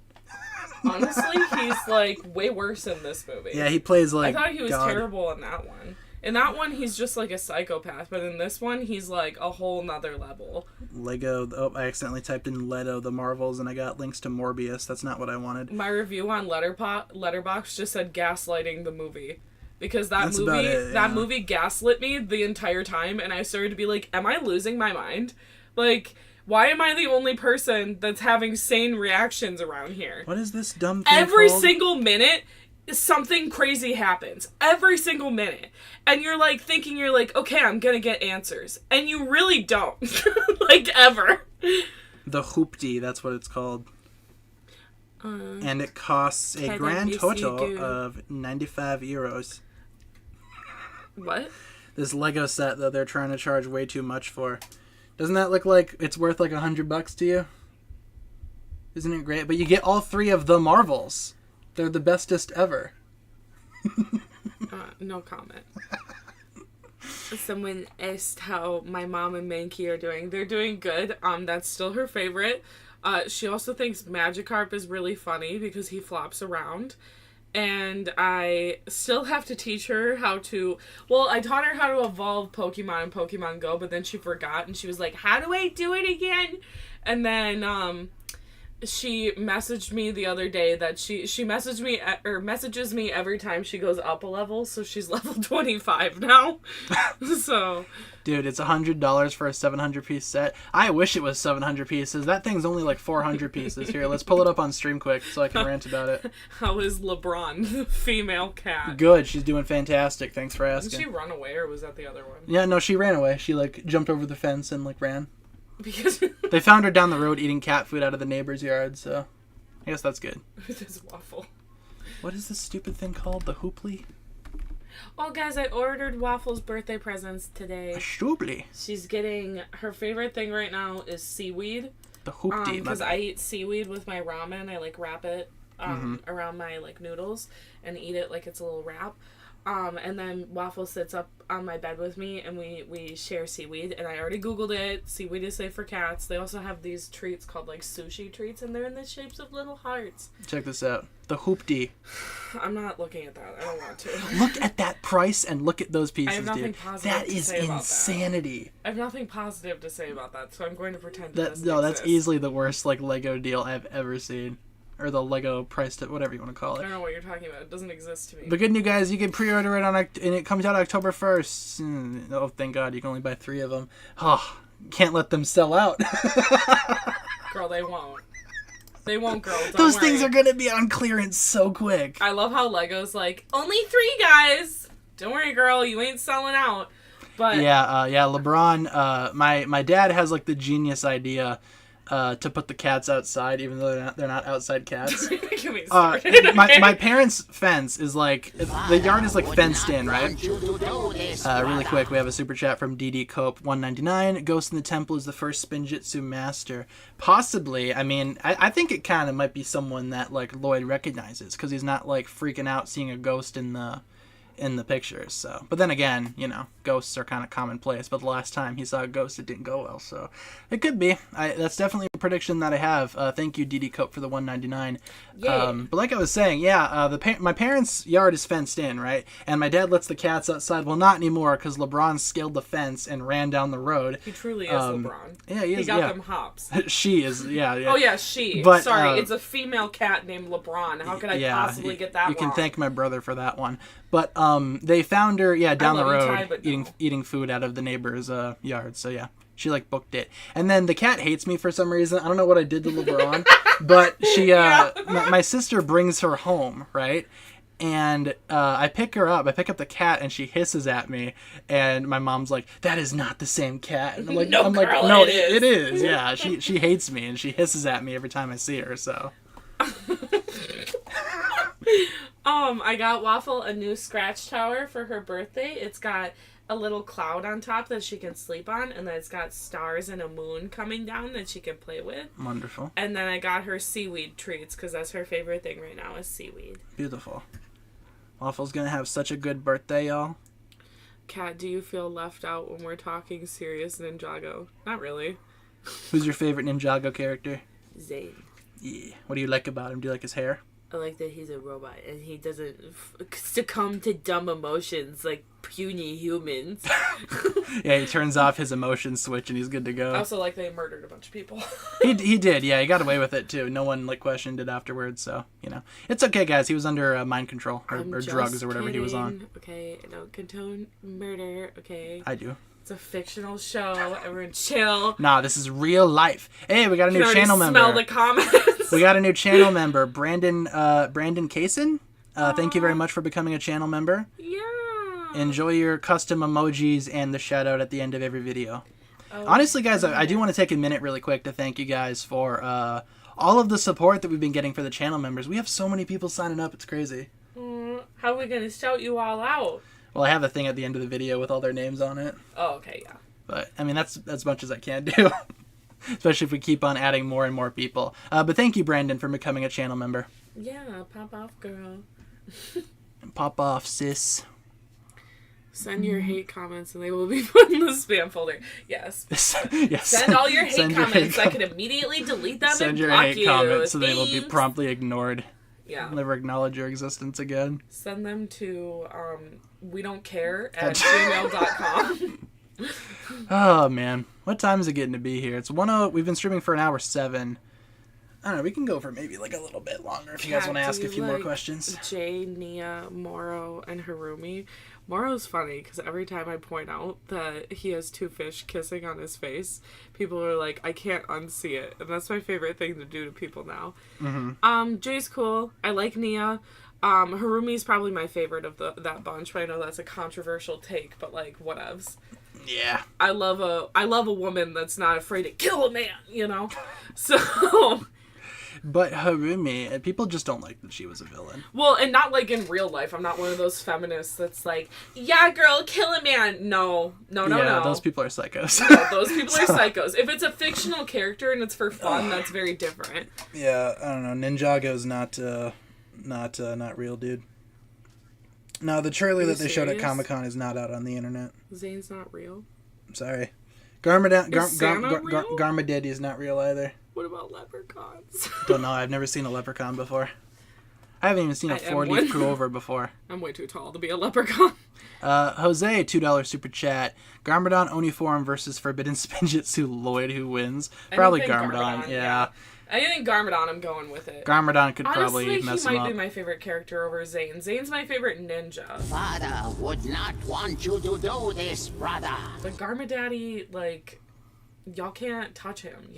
Honestly, he's, like, way worse in this movie. Yeah, he plays, like, I thought he was God. terrible in that one. In that one, he's just like a psychopath, but in this one, he's like a whole nother level. Lego. Oh, I accidentally typed in Leto the Marvels, and I got links to Morbius. That's not what I wanted. My review on Letterboxd just said gaslighting the movie. Because That's about it, yeah. that movie gaslit me the entire time, and I started to be like, am I losing my mind? Like, why am I the only person that's having sane reactions around here? What is this dumb thing Every called? single minute, something crazy happens. Every single minute. And you're like, thinking you're like, okay, I'm gonna get answers. And you really don't. Like, ever. The Hoopty, that's what it's called. And it costs a grand total of 95 euros. What? This Lego set that they're trying to charge way too much for. Doesn't that look like it's worth like $100 to you? Isn't it great? But you get all 3 of the Marvels. They're the bestest ever. No comment. Someone asked how my mom and Mankey are doing. They're doing good. That's still her favorite. She also thinks Magikarp is really funny because he flops around. And I still have to teach her how to... Well, I taught her how to evolve Pokemon in Pokemon Go, but then she forgot, and she was like, how do I do it again? And then, she messaged me the other day that she messaged me, or messages me every time she goes up a level, so she's level 25 now. So... Dude, it's $100 for a 700-piece set. I wish it was 700 pieces. That thing's only like 400 pieces. Here, let's pull it up on stream quick so I can rant about it. How is LeBron, the female cat? Good, she's doing fantastic. Thanks for asking. Did she run away, or was that the other one? Yeah, no, she ran away. She like jumped over the fence and like ran. Because they found her down the road eating cat food out of the neighbor's yard, so I guess that's good. This waffle. What is this stupid thing called? The hooply? Oh, guys, I ordered Waffle's birthday presents today. A shoobly. She's getting... Her favorite thing right now is seaweed. The hoopty. Because I eat seaweed with my ramen. I, like, wrap it around my, like, noodles and eat it like it's a little wrap. And then Waffle sits up on my bed with me, and we share seaweed. And I already Googled it. Seaweed is safe for cats. They also have these treats called, like, sushi treats, and they're in the shapes of little hearts. Check this out. The hoopty. I'm not looking at that. I don't want to. Look at that price and look at those pieces, I have nothing dude. positive That to is say about insanity. I have nothing positive to say about that, so I'm going to pretend That's easily the worst like Lego deal I've ever seen. Or the Lego price, whatever you want to call it. I don't know what you're talking about. It doesn't exist to me. The good news, guys, you can pre-order it and it comes out October 1st. Oh, thank God, you can only buy 3 of them. Oh, can't let them sell out. Girl, they won't. They won't, girl. Don't Those worry. things are going to be on clearance so quick. I love how Lego's like, only 3 guys. Don't worry, girl. You ain't selling out. But yeah, LeBron, my dad has like the genius idea to put the cats outside, even though they're not outside cats. My parents' fence is like, the yard is like fenced in, right? Really quick, we have a super chat from DD Cope 199. Ghost in the Temple is the first Spinjitzu master. Possibly. I mean, I think it kind of might be someone that like Lloyd recognizes, because he's not like freaking out seeing a ghost in the pictures. So, but then again, you know, ghosts are kind of commonplace, but the last time he saw a ghost it didn't go well, so it could be. That's definitely a prediction that I have. Thank you, DD Cope, for the 199. But like I was saying, my parents' yard is fenced in, right? And my dad lets the cats outside. Well, not anymore, because LeBron scaled the fence and ran down the road. He truly is LeBron. Yeah, he is. He got them hops. She is, yeah. Oh yeah, she. But, sorry, it's a female cat named LeBron. How could I possibly get that You can wrong? thank my brother for that one. But they found her, down the road, eating food out of the neighbor's yard. So yeah, she like booked it. And then the cat hates me for some reason. I don't know what I did to LeBron, but she, my sister brings her home, right? And I pick her up. I pick up the cat, and she hisses at me. And my mom's like, "That is not the same cat." And I'm like, "No, girl, "No, it is." it is." Yeah, she hates me, and she hisses at me every time I see her. So. I got Waffle a new scratch tower for her birthday. It's got a little cloud on top that she can sleep on, and then it's got stars and a moon coming down that she can play with. Wonderful. And then I got her seaweed treats, because that's her favorite thing right now is seaweed. Beautiful. Waffle's gonna have such a good birthday, y'all. Kat, do you feel left out when we're talking serious Ninjago? Not really. Who's your favorite Ninjago character? Zane. Yeah. What do you like about him? Do you like his hair? I like that he's a robot and he doesn't succumb to dumb emotions like puny humans. Yeah, he turns off his emotion switch and he's good to go. I also like that he murdered a bunch of people. He did, yeah. He got away with it, too. No one, questioned it afterwards, so, It's okay, guys. He was under mind control or drugs or whatever he was on. Okay, I don't condone murder, okay? I do. It's a fictional show. Everyone chill. Nah, this is real life. Hey, we got a new channel member. Smell the comments. We got a new channel member, Brandon Kaysen. Thank you very much for becoming a channel member. Yeah. Enjoy your custom emojis and the shout out at the end of every video. Honestly, guys, I do want to take a minute really quick to thank you guys for all of the support that we've been getting for the channel members. We have so many people signing up. It's crazy. How are we going to shout you all out? Well, I have a thing at the end of the video with all their names on it. Oh, okay, yeah. But, I mean, that's as much as I can do. Especially if we keep on adding more and more people. But thank you, Brandon, for becoming a channel member. Yeah, pop off, girl. Pop off, sis. Send your hate comments and they will be put in the spam folder. Yes. Yes. Send all your hate comments. I can immediately delete them and block you. Send your hate comments so they will be promptly ignored. Yeah. Never acknowledge your existence again. Send them to we don't care at gmail.com. Oh, man. What time is it getting to be here? It's 1:00. We've been streaming for an hour 7. I don't know. We can go for maybe a little bit longer if you guys want to ask a few more questions. Jay, Nia, Moro, and Harumi. Moro's funny because every time I point out that he has 2 fish kissing on his face, people are like, I can't unsee it. And that's my favorite thing to do to people now. Mm-hmm. Jay's cool. I like Nia. Harumi's probably my favorite of that bunch, but I know that's a controversial take, but whatevs. Yeah. I love a woman that's not afraid to kill a man, So... But Harumi, people just don't like that she was a villain. Well, and not in real life. I'm not one of those feminists that's like, yeah, girl, kill a man. No. Yeah, those people are psychos. No, those people are psychos. If it's a fictional character and it's for fun, that's very different. Yeah, I don't know. Ninjago's not real, dude. No, the trailer that they showed at Comic-Con is not out on the internet. Zane's not real? I'm sorry. Garmadaddy is not real either. What about leprechauns? Don't know. I've never seen a leprechaun before. I haven't even seen a 4-leaf clover before. I'm way too tall to be a leprechaun. Jose, $2 super chat. Garmadon Oniform versus Forbidden Spinjitzu Lloyd, who wins? Probably Garmadon, yeah. I think Garmadon, I'm going with it. Garmadon could probably mess him up. Honestly, he might be my favorite character over Zane. Zane's my favorite ninja. Father would not want you to do this, brother. But Garmadaddy, y'all can't touch him,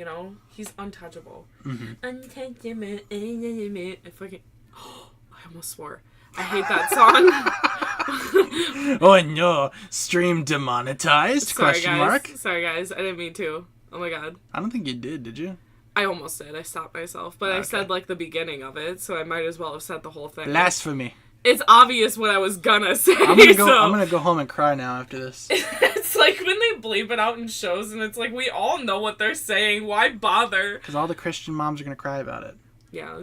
He's untouchable. Mm-hmm. Untouchable. I almost swore. I hate that song. Oh no, stream demonetized? Sorry, guys. I didn't mean to. Oh my god. I don't think you did you? I almost did. I stopped myself. But okay. I said, the beginning of it, so I might as well have said the whole thing. Blasphemy. It's obvious what I was gonna say. I'm gonna go home and cry now after this. It's like when they bleep it out in shows, and it's like, we all know what they're saying. Why bother? Because all the Christian moms are gonna cry about it. Yeah.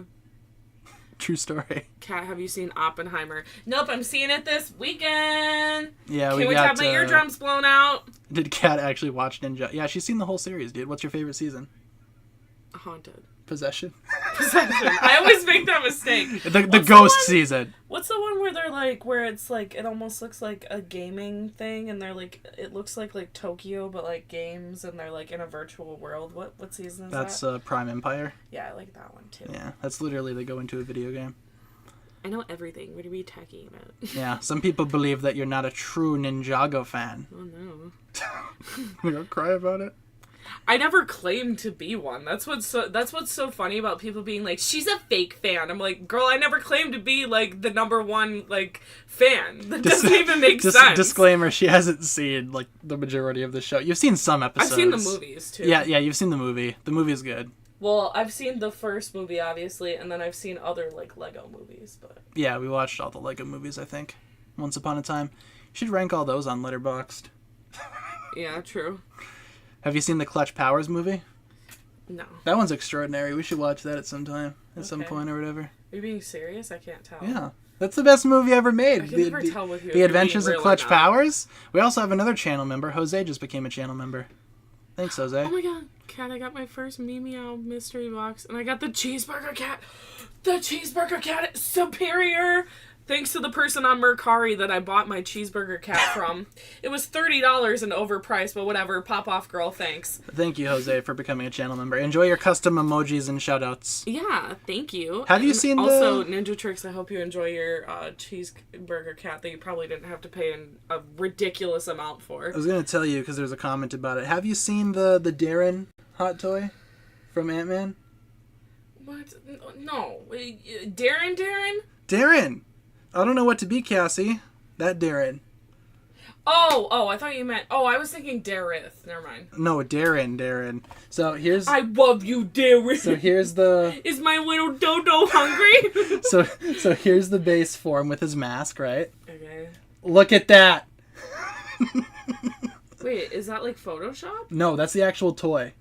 True story. Kat, have you seen Oppenheimer? Nope, I'm seeing it this weekend. Yeah, Can't wait to have my eardrums blown out. Did Kat actually watch Ninja? Yeah, she's seen the whole series, dude. What's your favorite season? Haunted. Possession. I always make that mistake. The ghost season. What's the one where they're where it's it almost looks like a gaming thing, and they're it looks like Tokyo, but games, and they're in a virtual world. What season is that? That's Prime Empire. Yeah, I like that one too. Yeah, that's literally they go into a video game. I know everything. What are we talking about? Yeah, some people believe that you're not a true Ninjago fan. Oh no. You're gonna cry about it? I never claimed to be one. That's what's so funny about people being like, she's a fake fan. I'm like, girl, I never claimed to be the number one fan. That doesn't even make sense. Disclaimer: she hasn't seen the majority of the show. You've seen some episodes. I've seen the movies too. Yeah, you've seen the movie. The movie is good. Well, I've seen the first movie obviously, and then I've seen other Lego movies. But yeah, we watched all the Lego movies. I think once upon a time. You should rank all those on Letterboxd. Yeah, true. Have you seen the Clutch Powers movie? No. That one's extraordinary. We should watch that at some time. At some point or whatever. Are you being serious? I can't tell. Yeah. That's the best movie ever made. I can never tell with you. The Adventures of Clutch Powers. We also have another channel member. Jose just became a channel member. Thanks, Jose. Oh my god. Cat, I got my first Meow mystery box, and I got the cheeseburger cat. The cheeseburger cat is superior. Thanks to the person on Mercari that I bought my cheeseburger cat from. It was $30 and overpriced, but whatever. Pop off, girl. Thanks. Thank you, Jose, for becoming a channel member. Enjoy your custom emojis and shoutouts. Yeah, thank you. Have you seen also, Ninja Tricks, I hope you enjoy your cheeseburger cat that you probably didn't have to pay a ridiculous amount for. I was going to tell you, because there's a comment about it. Have you seen the Darren hot toy from Ant-Man? What? No. Darren? Darren! I don't know what to be, Cassie. That Darren. Oh, I thought you meant... Oh, I was thinking Dareth. Never mind. No, Darren. So here's... I love you, Darren. So here's the... Is my little dodo hungry? So here's the base form with his mask, right? Okay. Look at that! Wait, is that like Photoshop? No, that's the actual toy.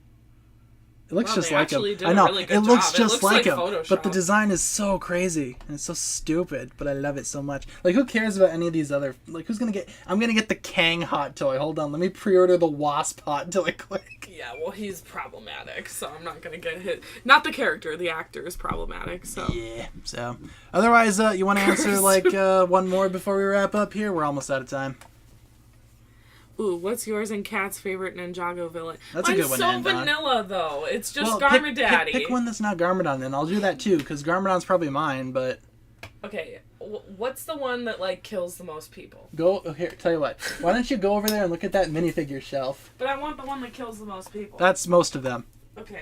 It looks just like him. Did I know. Really good it looks job. just like him. Photoshop. But the design is so crazy and it's so stupid, but I love it so much. Like, who cares about any of these other... Like, who's gonna get... I'm gonna get the Kang hot toy. Hold on, let me pre-order the Wasp hot toy quick. Yeah, well, he's problematic, so I'm not gonna get hit. Not the character, the actor is problematic, so... Yeah, so... Otherwise, you want to answer, like, one more before we wrap up here? We're almost out of time. Ooh, what's yours and Kat's favorite Ninjago villain? That's a good one to end on. vanilla, though. It's just Well, Garmadaddy. Pick one that's not Garmadon, then. I'll do that, too, because Garmadon's probably mine, but... Okay, what's the one that, like, kills the most people? Here, tell you what. Why don't you go over there and look at that minifigure shelf? But I want the one that kills the most people. That's most of them. Okay.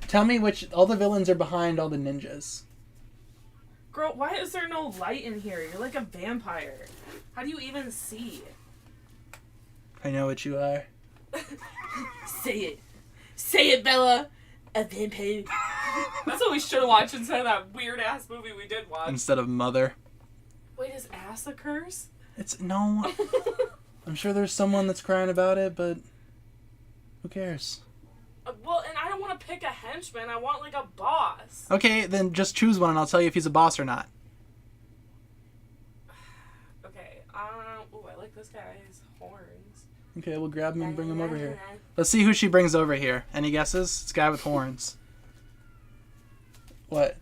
Tell me which... All the villains are behind all the ninjas. Girl, why is there no light in here? You're like a vampire. How do you even see? I know what you are. Say it. Say it, Bella. A vampire. That's what we should have watched instead of that weird-ass movie we did watch. Instead of Mother. Wait, is ass a curse? It's... No. I'm sure there's someone that's crying about it, but... Who cares? Well, and I don't want to pick a henchman. I want, like, a boss. Okay, then just choose one and I'll tell you if he's a boss or not. Okay, ooh, I like this guy's horns. Okay, we'll grab him and bring him over here. Let's see who she brings over here. Any guesses? It's a guy with horns. What?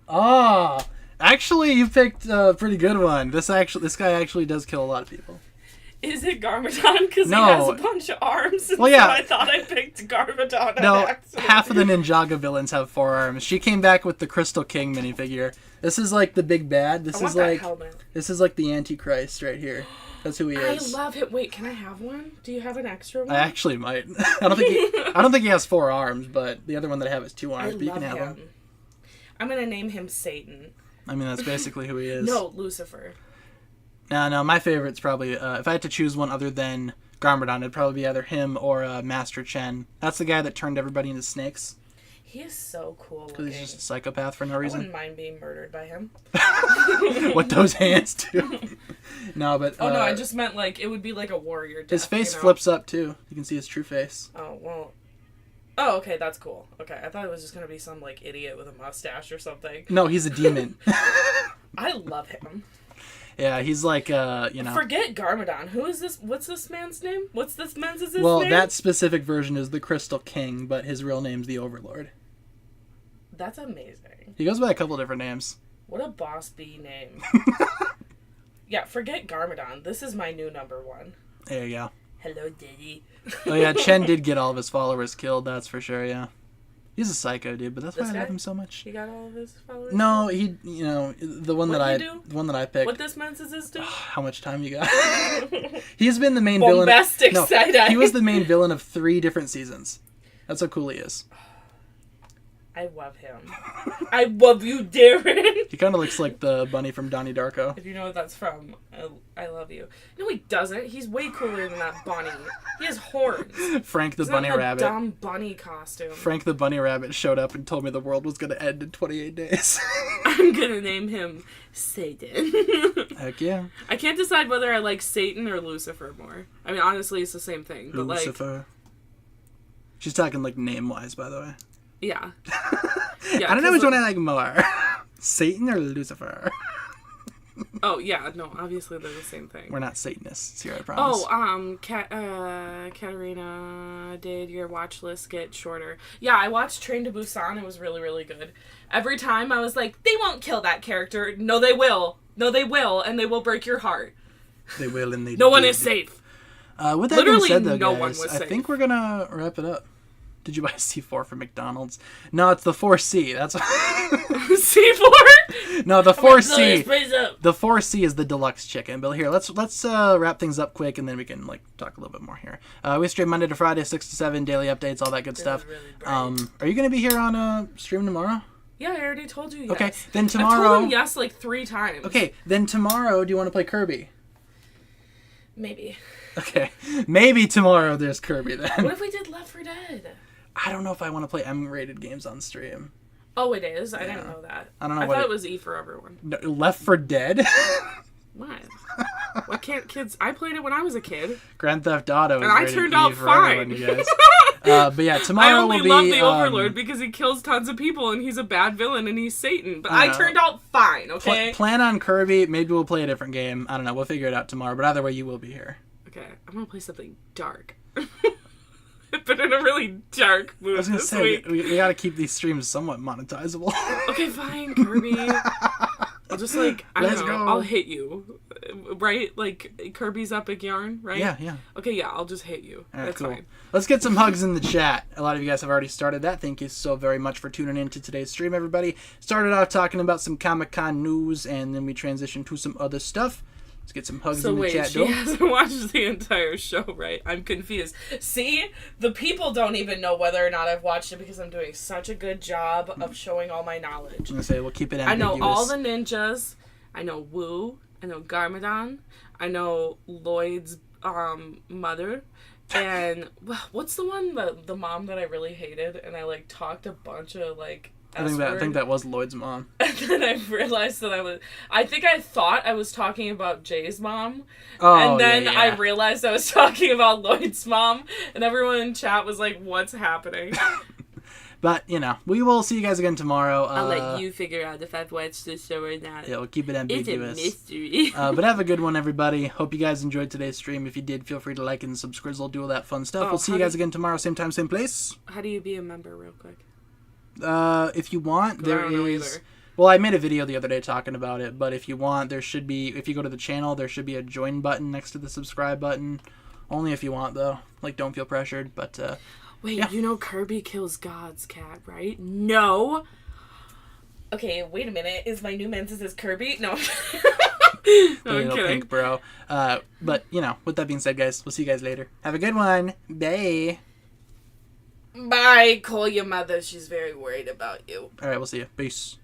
Ah! Actually, you picked a pretty good one. This guy actually does kill a lot of people. Is it Garmadon? Because No. he has a bunch of arms. Well, yeah. So I thought I picked Garmadon. No, on accident. half of the Ninjago villains have 4 arms. She came back with the Crystal King minifigure. This is like the big bad. This is like the Antichrist right here. That's who he is. I love it. Wait, can I have one? Do you have an extra one? I actually might. I don't think he has 4 arms, but the other one that I have is 2 arms. But you can have him. I'm gonna name him Satan. I mean, that's basically who he is. No, Lucifer. No, my favorite's probably, if I had to choose one other than Garmadon, it'd probably be either him or Master Chen. That's the guy that turned everybody into snakes. He is so cool looking. Because he's just a psychopath for no I reason. wouldn't mind being murdered by him. What those hands do. No, but... Oh, no, I just meant, like, it would be like a warrior death, his face you know? flips up, too. You can see his true face. Oh, well... Oh, okay, that's cool. Okay, I thought it was just gonna be some, like, idiot with a mustache or something. No, he's a demon. I love him. Yeah, he's like, you know... Forget Garmadon. Who is this? What's this man's name? What's this man's name? Well, that specific version is the Crystal King, but his real name's the Overlord. That's amazing. He goes by a couple different names. What a boss bee name. Yeah, forget Garmadon. This is my new number 1. There you go. Hello, Diddy. Oh yeah, Chen did get all of his followers killed, that's for sure, yeah. He's a psycho, dude, but that's why I love him so much. He got all of his followers? No, he, you know, the one that I picked. What this man's is this do? How much time you got? He's been the main villain. Bombastic side-eye. He was the main villain of 3 different seasons. That's how cool he is. I love him. I love you, Darren. He kind of looks like the bunny from Donnie Darko. If you know what that's from, I love you. No, he doesn't. He's way cooler than that bunny. He has horns. Frank the He's bunny not in a rabbit. dumb bunny costume. Frank the bunny rabbit showed up and told me the world was going to end in 28 days. I'm gonna name him Satan. Heck yeah. I can't decide whether I like Satan or Lucifer more. I mean, honestly, it's the same thing. But Lucifer. She's talking like name-wise, by the way. Yeah. I don't know which one I like more. Satan or Lucifer? Oh, yeah, no, obviously they're the same thing. We're not Satanists here, I promise. Oh, Katarina, did your watch list get shorter? Yeah, I watched Train to Busan. It was really, really good. Every time I was like, they won't kill that character. No, they will. No, they will, and they will break your heart. They will, and they No one did. is safe. With that Literally being said, though, no guys, one was I safe. think we're gonna wrap it up. Did you buy a C4 from McDonald's? No, it's the 4C. That's C4? no, the Blow this 4C. place up. The 4C is the deluxe chicken. But here, let's wrap things up quick, and then we can talk a little bit more here. We stream Monday to Friday, 6 to 7, daily updates, all that good stuff. Really bright. Are you gonna be here on stream tomorrow? Yeah, I already told you yes. Okay, then I tomorrow. told him yes like 3 times. Okay, then tomorrow, do you want to play Kirby? Maybe. Okay, maybe tomorrow there's Kirby then. What if we did Left 4 Dead? I don't know if I want to play M-rated games on stream. Oh, it is? I didn't know that. I don't know I what thought it- it was E for everyone. No, Left 4 Dead? What? Why can't kids... I played it when I was a kid. Grand Theft Auto is And I rated turned E out for fine. everyone, you guys. But yeah, tomorrow I only will be... love the Overlord because he kills tons of people and he's a bad villain and he's Satan. But I turned out fine, okay? Plan on Kirby. Maybe we'll play a different game. I don't know. We'll figure it out tomorrow. But either way, you will be here. Okay, I'm gonna play something dark. I've been in a really dark mood I was going to this say, week. we got to keep these streams somewhat monetizable. Okay, fine, Kirby. I'll just I Let's don't know, go. I'll hit you. Right? Like, Kirby's Epic Yarn, right? Yeah. Okay, yeah, I'll just hit you. All right, That's cool. fine. Let's get some hugs in the chat. A lot of you guys have already started that. Thank you so very much for tuning in to today's stream, everybody. Started off talking about some Comic-Con news, and then we transitioned to some other stuff. Let's get some hugs So in the wait, chat, she though. hasn't watched the entire show, right? I'm confused. See? The people don't even know whether or not I've watched it because I'm doing such a good job of showing all my knowledge. I'm going to say, we'll keep it I ambiguous. know all the ninjas. I know Wu. I know Garmadon. I know Lloyd's mother. And what's the one, the mom that I really hated? And I talked a bunch of I think that was Lloyd's mom. And then I realized that I thought I was talking about Jay's mom. Oh, and then yeah. I realized I was talking about Lloyd's mom. And everyone in chat was like, what's happening? But, we will see you guys again tomorrow. I'll let you figure out if I've watched the show or not. Yeah, we'll keep it ambiguous. It's a mystery. But have a good one, everybody. Hope you guys enjoyed today's stream. If you did, feel free to like and subscribe. Do all that fun stuff. Oh, We'll see you guys again tomorrow, same time, same place. How do you be a member real quick? If you want, there I don't know is... either. Well, I made a video the other day talking about it, but if you want, there should be... If you go to the channel, there should be a join button next to the subscribe button. Only if you want, though. Don't feel pressured, but... Wait, yeah. you know Kirby kills gods, Cat, right? No! Okay, wait a minute. Is my new menses Kirby? No. No, I'm little kidding. pink bro. But, with that being said, guys, we'll see you guys later. Have a good one. Bye. Bye. Call your mother. She's very worried about you. All right, we'll see you. Peace.